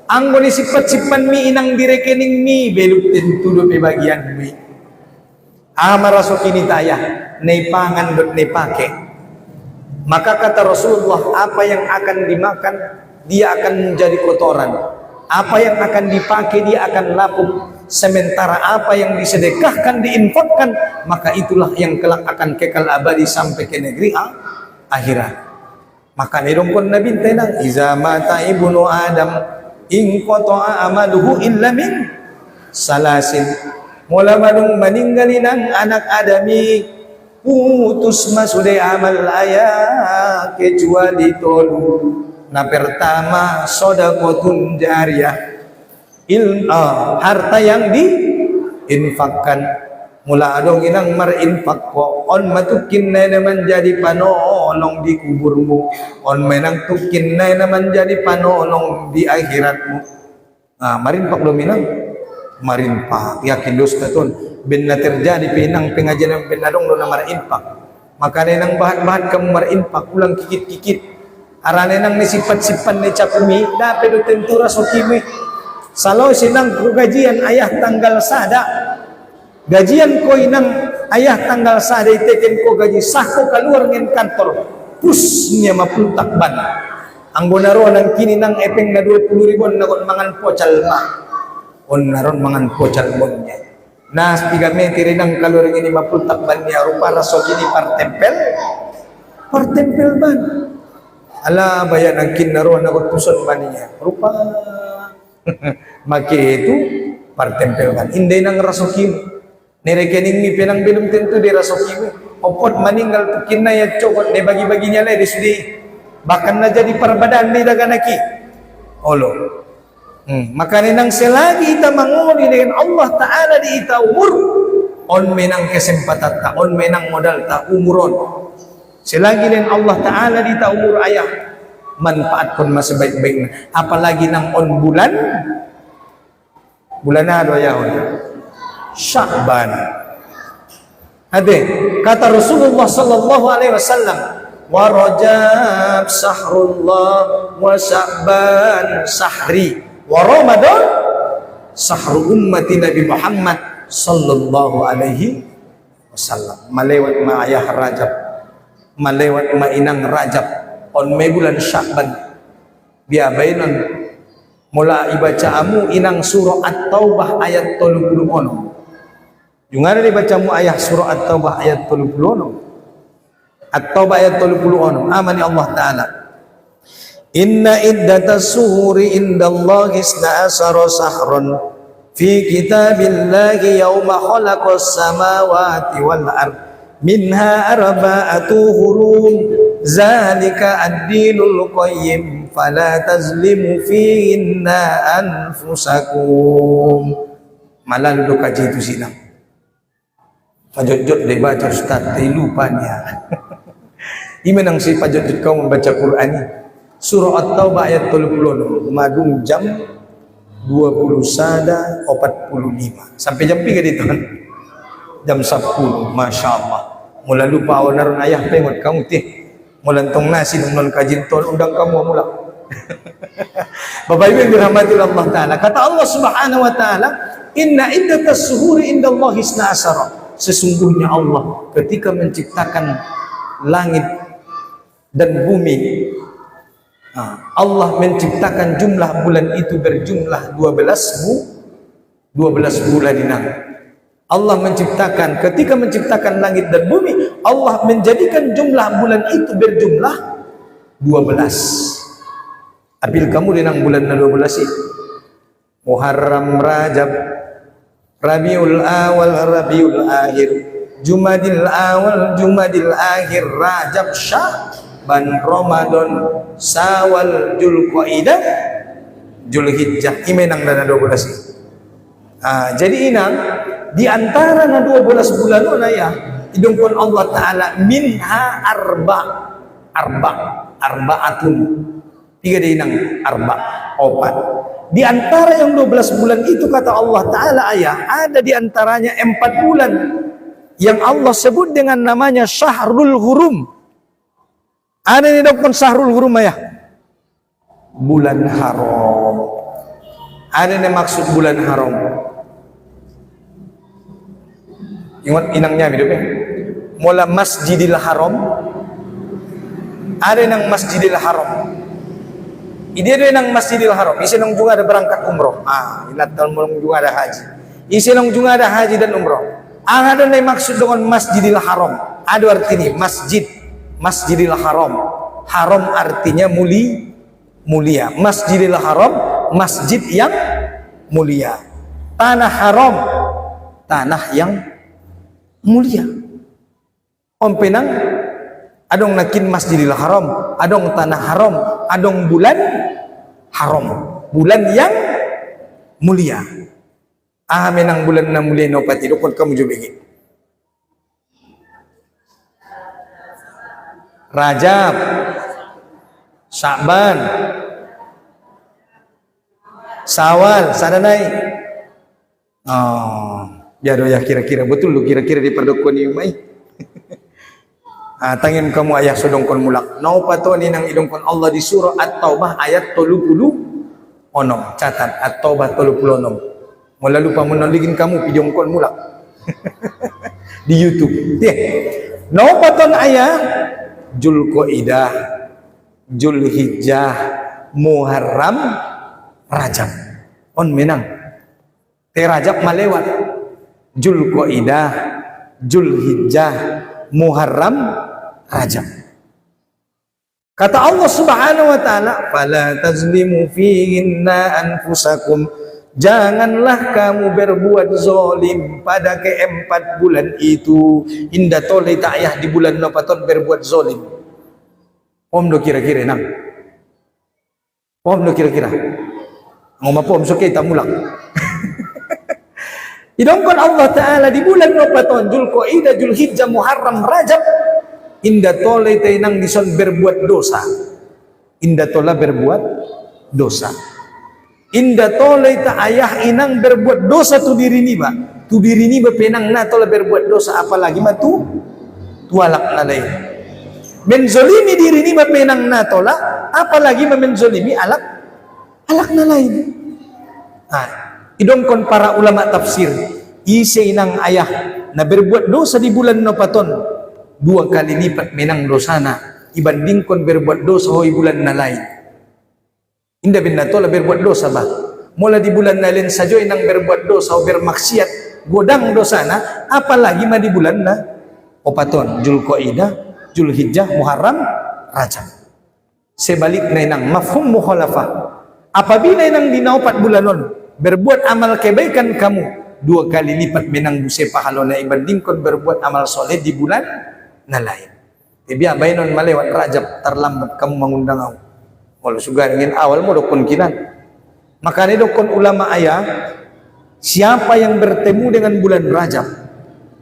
Anggo ni sipat-sipan mi inang di rekening mi beluk tentudo pe bagian mi. Amaraso kini taya naipangan dot naipake. Maka kata Rasulullah, apa yang akan dimakan dia akan menjadi kotoran. Apa yang akan dipakai dia akan lapuk. Sementara apa yang disedekahkan, diinfakkan, maka itulah yang kelak akan kekal abadi sampai ke negeri akhirat. Maka nirungkon Nabi tenang, iza mata ibnu Adam in qata'a amaluhu illa min salasin. Mula manung meninggalin ang anak Adami, putus masude amal ayah kecuali tolu. Na pertama sodakotun jariyah, harta yang diinfakkan. Mula adong inang marinfak ko on matukin na naman jadi panolong di kuburmu, on menang tukin na naman jadi panolong di akhiratmu. Marinfak lo minang marinfak yakin dos katon bin na terjadi pinang pengajian ng pinadong lo na marinfak. Maka nang bahan-bahan kamu marinfak ulang kikit-kikit arane nang nisipat-sipan ni capumi dapat do tentura sokimi. Salau sinang ko gajian ayah tanggal sada, gajian ko inang ayah tanggal sada iteken ko gaji sah ko kaluar ngin kantor pus niya mapuntak ban ang gonaro nang kini nang epeng na 20,000 na kon mangan pocal ma on naron mangan pocal mon niya nas pigamenti rin ang kaluar ngin mapuntak ban niya rupa raso kini partempel ban ala bayan ang kinaro na kon puson ban niya rupa maki itu partempelkan hindi nang rasokim nirekening mi pinang bilum tentu di rasokim opot maninggal tukin na ya cokot ne bagi-baginya le disudi bahkan na jadi perbadan ni daganaki olo maka nang selagi ita manguli dengan Allah Ta'ala di ita umur on menang kesempatan ta on menang modal ta umuron selagi dengan Allah Ta'ala di ita umur ayah manfaat kon mas baik-baiknya apalagi nang on bulan ano ya Sya'ban ade kata Rasulullah sallallahu alaihi wasallam wa Rajab sahrullah wa Sya'ban sahri wa Ramadan sahru ummati Nabi Muhammad sallallahu alaihi wasallam malewat ma ayah Rajab malewat ma inang Rajab on may bulan Sya'ban biabainan mula ibaca amu inang surah At-Taubah ayat 30 ono yung ada dibaca mu ayat surah At-Taubah ayat 30 ono At-Taubah ayat 30 ono amani Allah Ta'ala inna iddatas suhuri indallahi isna asara sahran fi kitabillahi yawma khalaqas samawati wal ard minha arba'atu hurum zalika ad-dinul qayyim fala tazlimu fihinna anfusakum malah duduk kaji itu silang pajot-jot dia baca ustaz dia lupa niya imenang si pajot-jot kau membaca Quran surah At-Taubah ayat 30 magung jam 20 sada 45 sampai jam 3 di tahun jam 10. Masya Allah mula lupa awan ayah pengot kamu teh mulantong nasi non kajin tol undang kamu mula. Bapak Ibu yang dirahmati Allah Ta'ala, kata Allah Subhanahu wa Ta'ala, inna iddatas suhuri indallahi 12, sesungguhnya Allah ketika menciptakan langit dan bumi, Allah menciptakan jumlah bulan itu berjumlah 12 bulan inang. Allah menciptakan, ketika menciptakan langit dan bumi, Allah menjadikan jumlah bulan itu berjumlah 12. Apil kamu dinang bulan na 12 itu Muharram, Rajab, Rabiul Awal, Rabiul Akhir, Jumadil Awal, Jumadil Akhir, Rajab, Sya'ban, Ramadan, Sawal, Dzulqa'dah, Dzulhijjah. Imenang dana 12 itu. Jadi inang di antara na 12 bulan na ya idungkon Allah Ta'ala minha arba'atun 3 dinang opat. Di antara yang 12 bulan itu kata Allah Ta'ala ayah, ada di antaranya 4 bulan yang Allah sebut dengan namanya Syahrul Hurum. Ada yang didokon Syahrul Hurum ayah, bulan haram. Ada yang maksud bulan haram. Ingat inangnya hidupnya mula Masjidil Haram. Ada yang Masjidil Haram. Ide do nang Masjidil Haram, isi nang juga ada berangkat umroh. Ilat tahun juga ada haji. Isi nang juga ada haji dan umroh. Ada yang maksud dengan Masjidil Haram. Ada artinya masjid, Masjidil Haram. Haram artinya mulia. Masjidil Haram, masjid yang mulia. Tanah haram, tanah yang mulia. Om penang adong nakin Masjidil Haram, adong tanah haram, adong bulan haram, bulan yang mulia. Menang bulan na mulia no pati dokon kamu jubigi. Rajab, Sya'ban, Sawal, sadanai. Biar ya kira-kira betul lu kira-kira di perdokon ni mai. Tangin kamu ayah sodongkon mulak. Nau pato ni nang idongkon Allah di surah At-Taubah ayat 30 onom. Catat At-Taubah 30 Mula lupa menolingin kamu pidongkon mulak. Di YouTube. Nau paton ayah Dzulqa'dah, Dzulhijjah, Muharram, Rajab. On menang. Te Rajab malewat. Dzulqa'dah, Dzulhijjah, Muharram, Rajab. Kata Allah Subhanahu wa Ta'ala, "Fala tazlimu fihinna anfusakum." Janganlah kamu berbuat zalim pada keempat bulan itu. Indah tole ta'ayah di bulan napaton berbuat zalim. Om do kira-kira nang. Om do kira-kira. Ngomong so kita mulak. Idongkon Allah Ta'ala di bulan napaton Dzulqa'dah, Dzulhijjah, Muharram, Rajab. Indah tole tainang dison berbuat dosa. Indah tola berbuat dosa. Indah tole ta ayah inang berbuat dosa tu diri ni ba. Tu diri ni ba penang na tola berbuat dosa apalagi ma tu tualak na lain. Menzolimi diri ni ba penang na tola apalagi ma menzolimi alak na lain. Idongkon para ulama tafsir isi inang ayah na berbuat dosa di bulan napaton 2 kali lipat menang dosana ibandingkan berbuat dosa hoi bulan na lain. Indah bin natola berbuat dosa bah. Mula di bulan na lain saja inang berbuat dosa o bermaksiat godang dosana apalagi ma di bulan na opaton Dzulqa'dah, Dzulhijjah, Muharram, Rajab. Sebalik na inang mafhum mukhalafah. Apabila inang dinaopat bulanon berbuat amal kebaikan kamu 2 kali lipat menang buse pahalona ibandingkan berbuat amal soleh di bulan na lain. Biar bainon malewat Rajab terlambat kamu mengundang aku. Kalau sudah ingin awal mo dokon kinan. Makanya dokon ulama ayah, siapa yang bertemu dengan bulan Rajab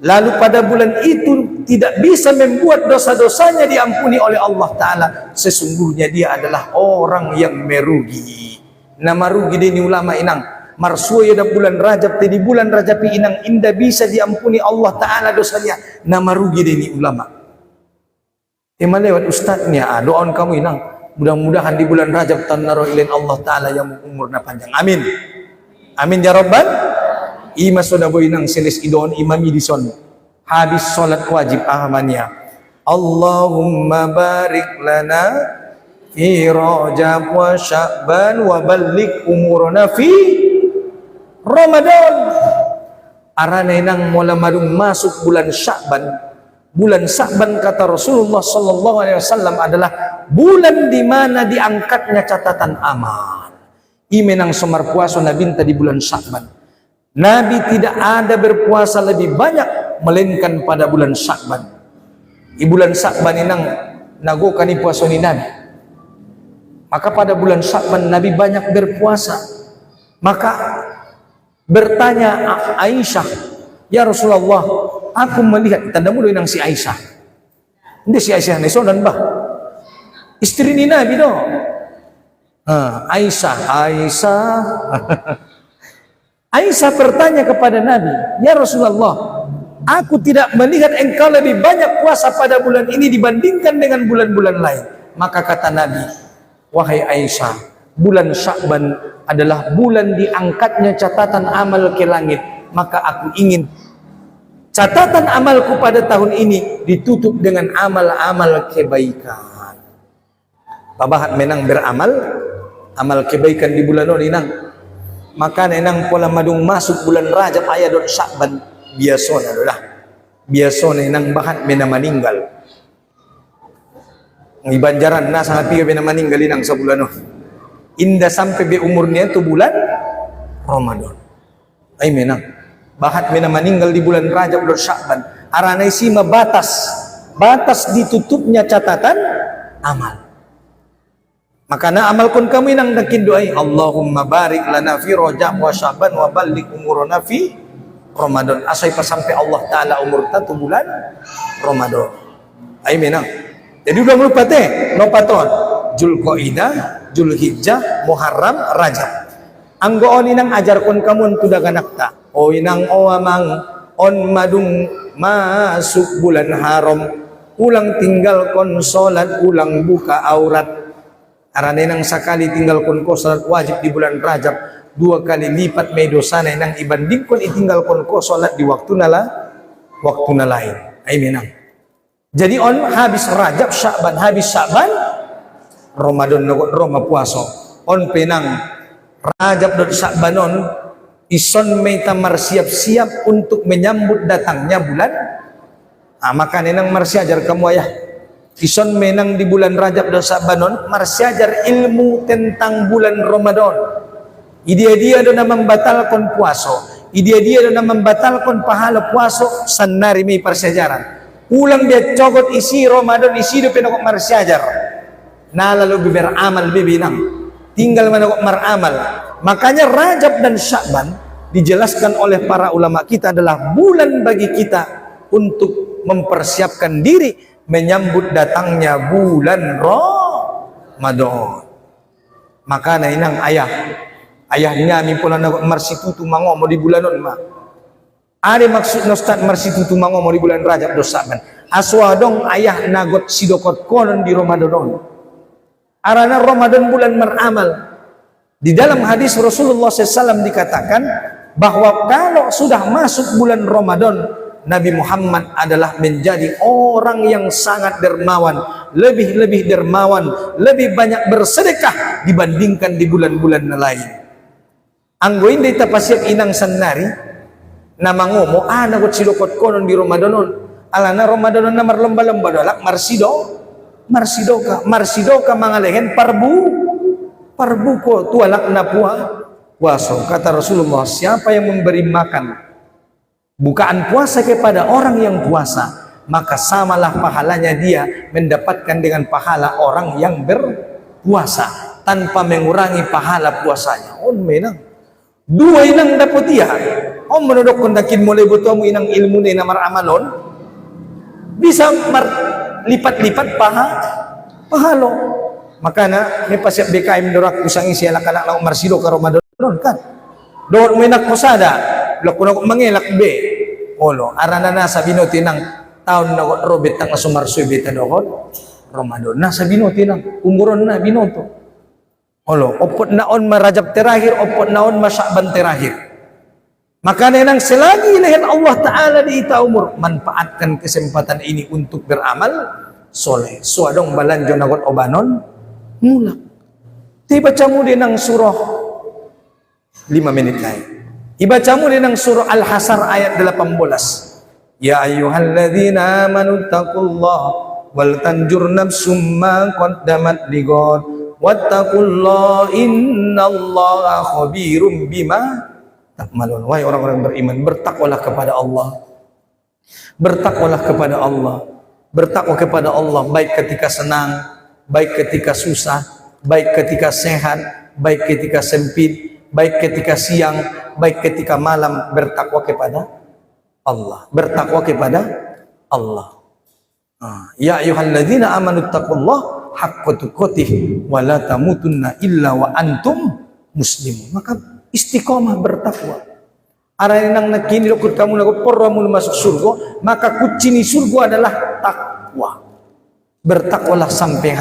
lalu pada bulan itu tidak bisa membuat dosa-dosanya diampuni oleh Allah Ta'ala, sesungguhnya dia adalah orang yang merugi. namarugi dini ulama inang marsuya da bulan Rajab di bulan Rajab inang indah bisa diampuni Allah Ta'ala dosanya, namarugi dini ulama. Emang lewat ustadznya, doaon kamu inang mudah-mudahan di bulan Rajab tanaro ilain Allah Ta'ala yang umurna panjang, amin amin ya Rabbal. Ima soda boy nang selis idon imami dison habis salat wajib ahamanya, Allahumma barik lana fi Rajab wa Sya'ban wa balligh umurana fi Ramadan. Arana nang mula madung masuk bulan Sya'ban. Bulan Sya'ban kata Rasulullah sallallahu alaihi wasallam adalah bulan di mana diangkatnya catatan amal. Imenang semar puasa Nabi di bulan Sya'ban. Nabi tidak ada berpuasa lebih banyak melainkan pada bulan Sya'ban. Di bulan Sya'ban inang nagokani puasa ni Nabi. Maka pada bulan Sya'ban Nabi banyak berpuasa. Maka bertanya Aisyah, ya Rasulullah, aku melihat tanda mulu inang si Aisyah. Ini si Aisyah ni dan bah. Istri ni Nabi do. Aisyah. Aisyah bertanya kepada Nabi, ya Rasulullah, aku tidak melihat engkau lebih banyak puasa pada bulan ini dibandingkan dengan bulan-bulan lain. Maka kata Nabi, wahai Aisyah, bulan Sya'ban adalah bulan diangkatnya catatan amal ke langit. Maka aku ingin catatan amalku pada tahun ini ditutup dengan amal-amal kebaikan. Babahat menang beramal, amal kebaikan di bulan ini nang. Maka nenang pola madung masuk bulan Rajab ayat dan Sya'ban biasona adalah biasona nenang bahat mena meninggal. Ngibanjaran na sangat piga mena meninggal inang sebulan no. Indah sampai be umurnya itu bulan Ramadan. Ay menang bahat mena meninggal di bulan Rajab dan Sya'ban. Arana isima batas ditutupnya catatan amal. Maka na amalkun kami nang dakin doai, Allahumma barik lana fi Rajab wa Sya'ban wa balligh umurana fi Ramadan. Asai pas sampai Allah Ta'ala umur tatu bulan Ramadan. Ay menang. Jadi udah melupa teh, no paton. Zulqa'dah, Zulhijjah, Muharram, Rajab. Anggo on inang ajarkon kamu tuda ganakta. O inang amang on madung masuk bulan haram. Ulang tinggal kon salat, ulang buka aurat. Arane nang sakali tinggal kon ko salat wajib di bulan Rajab 2 kali lipat may dosa na nang ibanding kon itinggal kon ko salat di waktu na lain. Ay menang. Jadi on habis Rajab Sya'ban Ramadan nagot Roma puasa. On penang Rajab dan Sya'ban on ison may tamar siap-siap untuk menyambut datangnya bulan. Maka nenang marsiajar kamu ayah. Ison menang di bulan Rajab dan Sya'ban marsiajar ilmu tentang bulan Ramadan. Dia dona membatalkan puasa. Dia dona membatalkan pahala puasa sanari may persiajaran. Ulang dia cogot isi Ramadan isi do penakok marsiajar. Na lalu beramal bibinang. Tinggal menakok maramal. Makanya Rajab dan Sya'ban dijelaskan oleh para ulama kita adalah bulan bagi kita untuk mempersiapkan diri menyambut datangnya bulan Ramadan. Maka na inang ayahnya mi pula na marsitutu mangomo di bulan non ma. Ada maksud nostat marsitutu mangomo di bulan Rajab do Sya'ban. Aswadong ayah nagot sidokot konon di Ramadan. Arana Ramadan bulan meramal. Di dalam hadis Rasulullah SAW dikatakan bahwa kalau sudah masuk bulan Ramadan, Nabi Muhammad adalah menjadi orang yang sangat dermawan, lebih dermawan, lebih banyak bersedekah dibandingkan di bulan-bulan lain. Anggo hindi tapasiap inang sanari na mangomo nagot sidokot konon di Ramadan. Alana Ramadan na marlomba-lomba dalak marsido ka mga lehen parbu ko tualak na puaso. Kata Rasulullah, siapa yang memberi makan bukaan puasa kepada orang yang puasa, maka samalah pahalanya dia mendapatkan dengan pahala orang yang berpuasa tanpa mengurangi pahala puasanya. On menang dua inang dapat dia. On menodok kondakin mulai butuh inang ilmu ni namar amalon bisa lipat-lipat pahalo. Makana may pasiap BKM dorak kusang isi alak-alak na umarsido ka Ramadan kan. Doon may nakposada, lakuno ko mangelak be. Olo, arana na sa binuti ng taon na Robert ang sumarsoy beta doon. Ramadan na sa binuti ng umuron na binoto. Olo, opot naon marajab terakhir, opot naon masyaban terakhir. Maka nang selagi ilahin Allah Ta'ala di ita umur, manfaatkan kesempatan ini untuk beramal soleh. Suadong balanjo nagot obanon, mulak. Tibaca mo din ang surah 5 menit lain. Ibaca mo din ang surah Al-Hasr ayat 18. Ya ayyuhalladzina amanu taqullah wal tanjur nafsum ma qaddamat ligad wattaqullaha innallaha khabirum bima ta'malun. Wahai orang-orang beriman, bertakwalah kepada Allah. Bertakwalah kepada Allah. Bertakwa kepada Allah baik ketika senang, baik ketika susah, baik ketika sehat, baik ketika sempit, baik ketika siang, baik ketika malam. Bertakwa kepada Allah. Bertakwa kepada Allah. Ya ayyuhalladzina amanu taqullaha haqqa tuqatih wa la tamutunna illa wa antum muslimun. Maka istiqomah bertakwa. Arahin nang nakini lokut kamu lagu porramu masuk surga, maka kucini surga adalah takwa. Bertakwalah sampai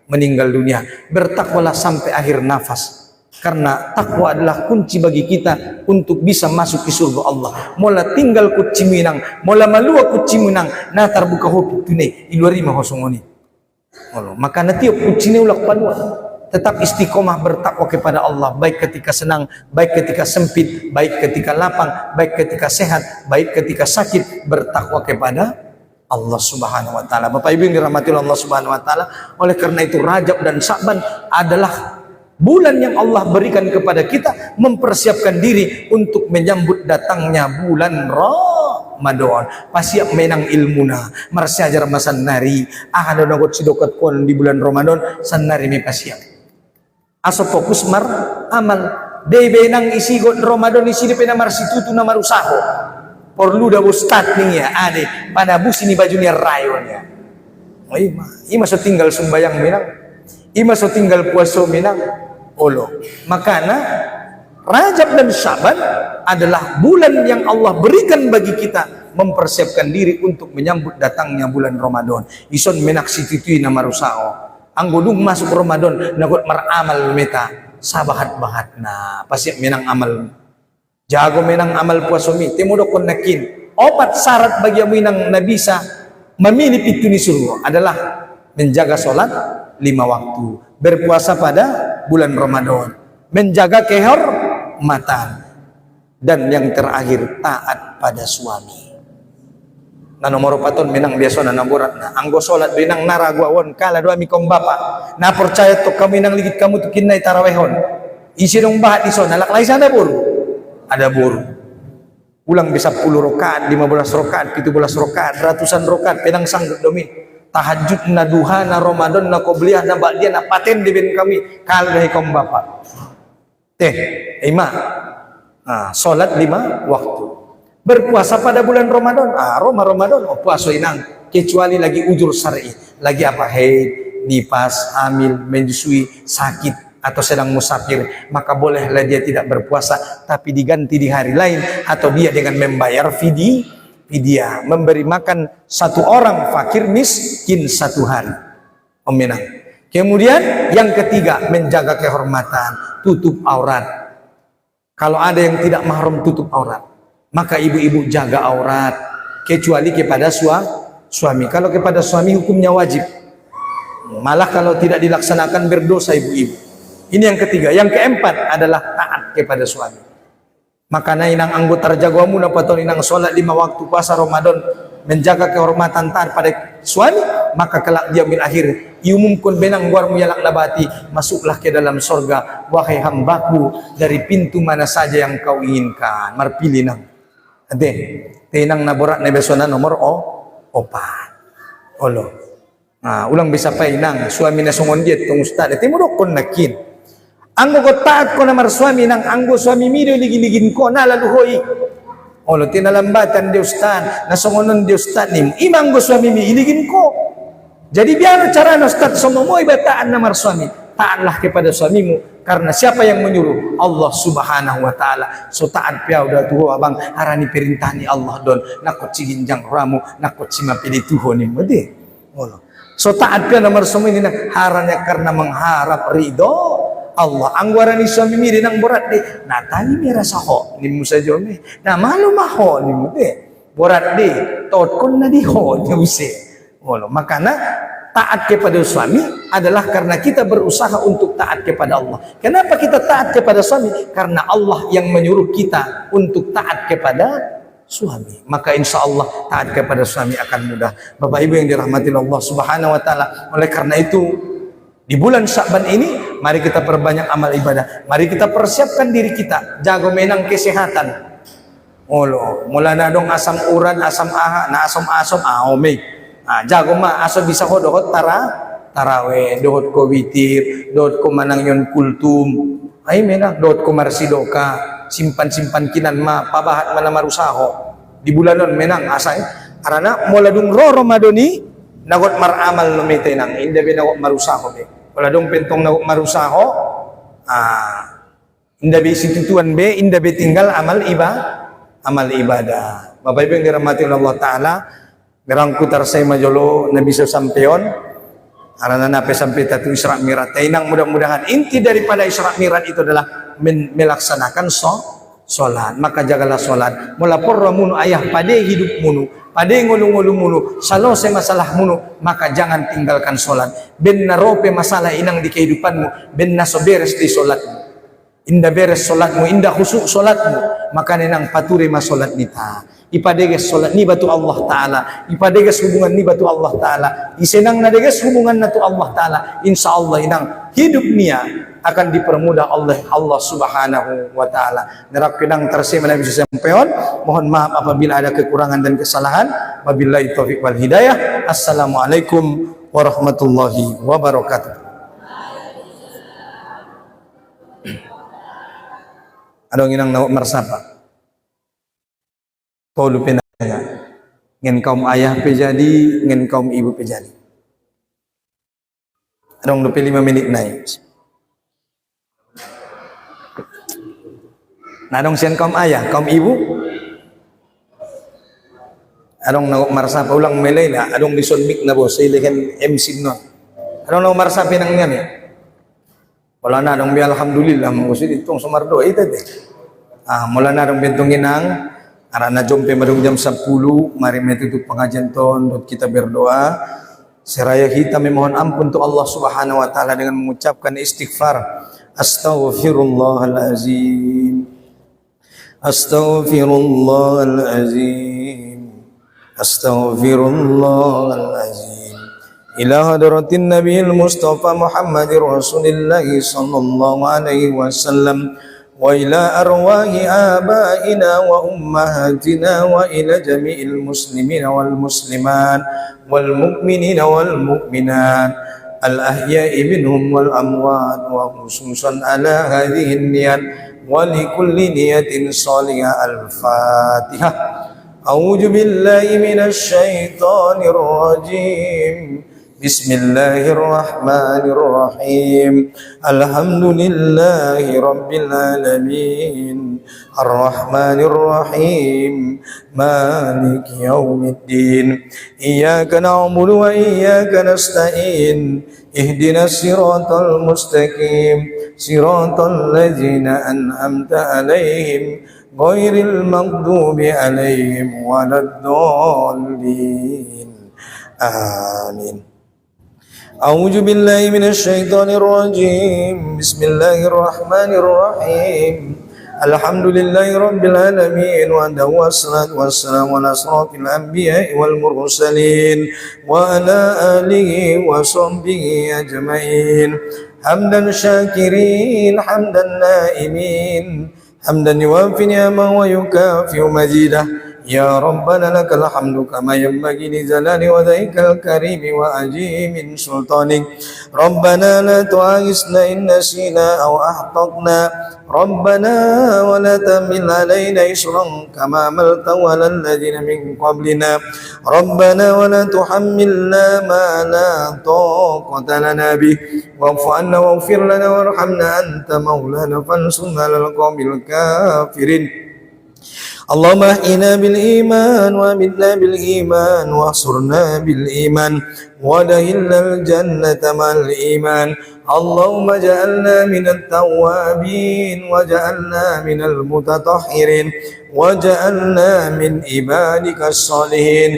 meninggal dunia. Bertakwalah sampai akhir nafas. Karena takwa adalah kunci bagi kita untuk bisa masuk ke surga Allah. Mola tinggal kuci minang, mola malua kuci minang, na terbuka hopi tunai iluari mahosongoni. Maka natiup kuci ni ulak panua. Tetap istiqomah bertakwa kepada Allah, baik ketika senang, baik ketika sempit, baik ketika lapang, baik ketika sehat, baik ketika sakit. Bertakwa kepada Allah Subhanahu wa taala. Bapak Ibu yang dirahmati Allah Subhanahu wa taala, oleh karena itu Rajab dan Sya'ban adalah bulan yang Allah berikan kepada kita mempersiapkan diri untuk menyambut datangnya bulan Ramadan. Pasiap menang ilmuna, marsiajar masan nari, ada nagot sidokat kon di bulan Ramadan, sanari me pasiap. Aso fokus mar amal. Debe nang isi got Ramadan isi de pena marsitutu na marusaho. Perlu da ustad ning ya ade pada bus ini bajunya rayon ya. Oh ima so tinggal sumbayang minang. Ima so tinggal puasa minang. Olo. Makana Rajab dan Sya'ban adalah bulan yang Allah berikan bagi kita mempersiapkan diri untuk menyambut datangnya bulan Ramadan. Ison menaksititui na marusaho. Anggodung masuk Ramadan nagot maramal meta sabahat-bahat na pasti menang amal jago menang amal puasomi timudok kon nakin opat syarat bagi minang nabisa memilih pintu ni surga adalah menjaga solat 5 waktu, berpuasa pada bulan Ramadan, menjaga kehormatan, dan yang terakhir taat pada suami. Na nomor paton menang biasa na naborat na anggo salat binang naragwawon kala dua mikom bapa na percaya to kami nang ligit kamu to kinay tarawehon isi dong bahat ison nalaklay sana buru ada buru ulang bisa 10 rakaat 15 rakaat 17 rakaat ratusan rakaat penang sanggup domi tahajud na duha na Ramadan na qobliyah na ba'diyah na paten di ben kami kala dahi kom bapa ima salat 5 waktu. Berpuasa pada bulan Ramadan, Ramadan, puasa inang, kecuali lagi ujur syar'i, lagi apa haid, nifas, hamil, menyusui, sakit atau sedang musafir, maka bolehlah dia tidak berpuasa, tapi diganti di hari lain atau dia dengan membayar fidyah, memberi makan 1 orang fakir miskin 1 hari. Menang. Kemudian yang ketiga menjaga kehormatan, tutup aurat. Kalau ada yang tidak mahram tutup aurat. Maka ibu-ibu jaga aurat kecuali kepada suami. Kalau kepada suami hukumnya wajib. Malah kalau tidak dilaksanakan berdosa ibu-ibu. Ini yang ketiga. Yang keempat adalah taat kepada suami. Maka inang anggota jagwamu dapat inang sholat 5 waktu puasa Ramadan menjaga kehormatan taat pada suami, maka kelak dia min akhir iumumkun benang guarmu yalak labati masuklah ke dalam sorga wahai hambaku dari pintu mana saja yang kau inginkan. Marpili nang. Ade, tenang naborak na besona nomor 4. Olo. Ulang bisa pa inang suami na songon diet tong ustad. Timudok kon nakin. Anggo ko taat ko na marsuami nang anggo suami mi do ligin ko na laluhoy. Olo tinalambatan di ustad na songonon di ustad nim. Imang go suami mi iligin ko. Jadi biar cara Ustaz semua mau taat namar suami, taatlah kepada suamimu, karena siapa yang menyuruh? Allah Subhanahu wa taala. So taat piau dah tuho abang harani perintah ni Allah don nakot ciginjang ramu nakot cima pilih tuho ni mede. So taat piau namar suami ni haranya karena mengharap ridho Allah. Angguarani suami miri nang borat de natani mira saho ni musa jome na malu maho ni mede borat de tot kun na di ho ni use. Makanya taat kepada suami adalah karena kita berusaha untuk taat kepada Allah. Kenapa kita taat kepada suami? Karena Allah yang menyuruh kita untuk taat kepada suami. Maka insya Allah taat kepada suami akan mudah. Bapak Ibu yang dirahmati Allah Subhanahu wa taala. Oleh karena itu di bulan Sya'ban ini mari kita perbanyak amal ibadah. Mari kita persiapkan diri kita jago menang kesehatan. Mula na dong asam urat, asam aha, na asam aome. Jago ma aso bisa ko dohot taraweh, dohot ko witir, dohot ko manang yon kultum. Ay mena dohot ko marsidoka, simpan kinan ma pabahat mana marusaho. Di bulanon menang asay. Arana mula dung Ramadoni nagot maramal no nang inda be nagot marusaho be. Wala dong pentong nagot marusaho. Inda be situtuan be, inda be tinggal amal ibadah. Bapak Ibu yang dirahmati Allah taala, Gerang kutar saya majolo na bisa sampeon arana nape sampai tatu Isra Mi'raj. Tainang mudah-mudahan inti daripada Isra Mi'raj itu adalah melaksanakan solat. Maka jagalah solat. Mula porra munu ayah pade hidup munu, pade ngulu-ngulu munu, salose masalah munu, maka jangan tinggalkan solat. Ben narope masalah inang di kehidupanmu, ben nasoberes di solatmu. Indah beres solatmu, indah khusuk solatmu, maka nenang paturi mas solat nita. Ipadeges solat ni batu Allah Ta'ala, ipadeges hubungan ni batu Allah Ta'ala, isenang nadeges hubungan na tu Allah Ta'ala. Insya Allah inang hidup niya akan dipermudah oleh Allah Subhanahu wa Ta'ala. Nerap kenang tersebut bisa sampeon. Mohon maaf apabila ada kekurangan dan kesalahan. Wabillahi taufiq wal hidayah. Assalamualaikum warahmatullahi wabarakatuh. Ada yang nak mersapa. Kau lupa nanya. Ngen kaum ayah pejadi, ngen kaum ibu pejadi. Ada yang lupa 5 menit naik. Nah, dong sian kaum ayah, kaum ibu. Ada yang nak mersapa ulang melay lah. Ada yang lison mik na bos. Saya lihat MC no. Ada yang nak mersapa nang niyan ya. Wala na dong bi alhamdulillah mengusir itong sumardo itu deh. Mula na dong bentongin nang arana jompe madung jam 10 mari metutup pengajian ton dot kita berdoa seraya kita memohon ampun untuk Allah Subhanahu wa taala dengan mengucapkan istighfar. Astaghfirullahalazim. Astaghfirullahalazim. Astaghfirullahalazim. Ila hadratin nabiyil mustafa Muhammadir Rasulillah sallallahu alaihi wasallam. وإلى أرواح آبائنا وأمهاتنا وإلى جميع المسلمين والمسلمات والمؤمنين والمؤمنات الأحياء منهم والأموات وخصوصا على هذه النيات ولكل نية صالحة. الفاتحة. أعوذ بالله من الشيطان الرجيم. بسم الله الرحمن الرحيم. الحمد لله رب العالمين الرحمن الرحيم مالك يوم الدين إياك نعبد وإياك نستعين اهدنا الصراط المستقيم صراط الذين أنعمت عليهم غير المغضوب عليهم ولا الضالين. آمين. أعوذ بالله من الشيطان الرجيم. بسم الله الرحمن الرحيم. الحمد لله رب العالمين والصلاة والسلام على أشرف الأنبياء والمرسلين وعلى آله وصحبه أجمعين. حمدا شاكرين حمدا نائمين حمدا يوافي نعمه ويكافئ مزيده. يا ربنا لك الحمد كما ينبغي لجلال وجهك الكريم وعظيم سلطانك ربنا لا تؤاخذنا إن نسينا أو أخطأنا ربنا ولا تحمل علينا إصرا كما حملته على الذين من قبلنا ربنا ولا تحملنا ما لا طاقة لنا به واعف عنا واغفر لنا وارحمنا أنت مولانا فانصرنا على القوم الكافرين اللهم احينا بالإيمان وامتنا بالإيمان واحصرنا بالإيمان ودخلنا الجنة مع الإيمان اللهم اجعلنا من التوابين وجعلنا من المتطهرين وجعلنا من عبادك الصالحين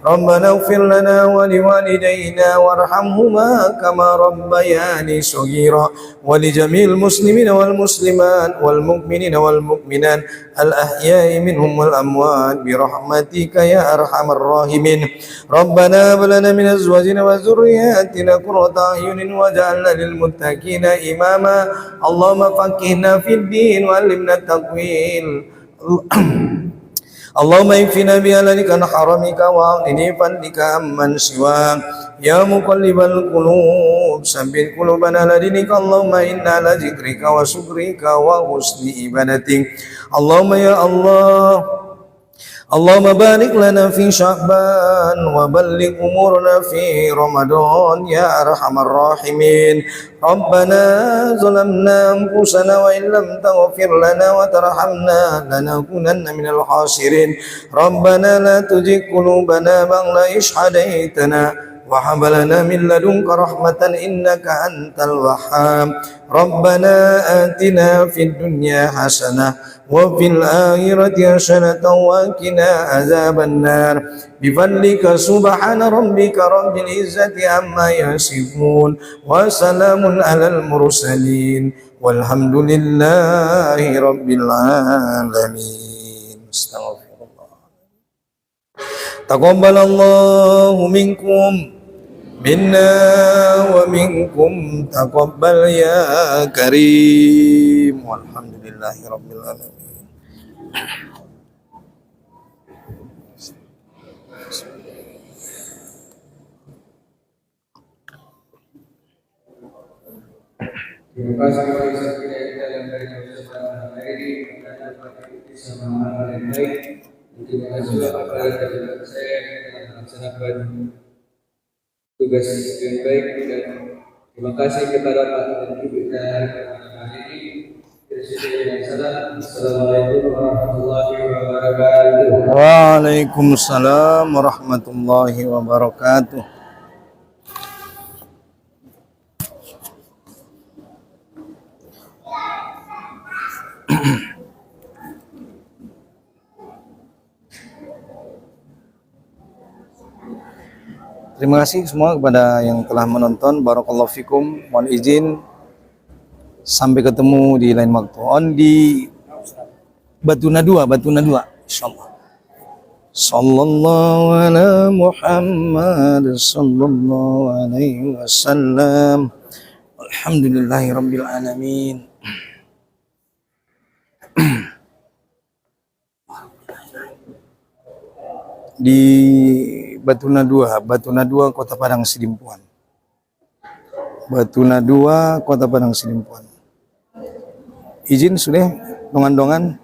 ربنا اغفر لنا ولوالدينا وارحمهما كما ربياني صغيرا ولجميع المسلمين والمسلمات والمؤمنين والمؤمنات الأحياء منهم والأموات برحمتك يا أرحم الراحمين ربنا هب لنا من أزواجنا وذرياتنا قرة أعين واجعلنا للمتقين إماما اللهم فقهنا في الدين وعلمنا التأويل اللهم اكفنا بهلالك عن حرمك واغنني بفضلك عمن سواك يا مقلب القلوب ثبت قلوبنا على دينك اللهم إنا على ذكرك وشكرك وحسن عبادتك اللهم يا الله اللهم بارك لنا في شعبان وبلغ أمورنا في رمضان يا أرحم الراحمين ربنا ظلمنا أنفسنا وإن لم تغفر لنا وترحمنا لنكونن من الخاسرين ربنا لا تزغ قلوبنا بعد إذ هديتنا وهب لنا من لدنك رحمة إنك أنت الوهاب ربنا آتنا في الدنيا حسنة وفي الآخرة حسنة وقنا عذاب النار بفضلك سبحان ربك رب العزة عما يصفون وسلام على المرسلين والحمد لله رب العالمين استغفر الله تقبل الله منكم منا ومنكم تقبل يا كريم والحمد لله رب العالمين. Terima kasih kepada kita dalam dari kesempatan hari ini dan bersama hal yang baik. Terima kasih kepada saya yang telah melaksanakan tugas yang baik dan terima kasih kepada Pak dan Ibu kita hari ini. Assalamualaikum warahmatullahi wabarakatuh. Waalaikumsalam warahmatullahi wabarakatuh. Terima kasih semua kepada yang telah menonton. Barakallahu fikum. Mohon izin sampai ketemu di lain waktu. On di Batuna 2, insyaallah. Sallallahu ala Muhammad sallallahu alaihi wasallam. Alhamdulillahi rabbil alamin. Di Batuna 2 Kota Padang Sidimpuan. Batuna 2 Kota Padang Sidimpuan. Izin sudah dongan-dongan,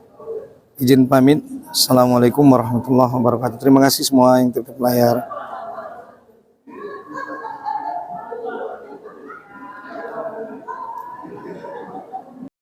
izin pamit. Assalamualaikum warahmatullahi wabarakatuh. Terima kasih semua yang tetap layar.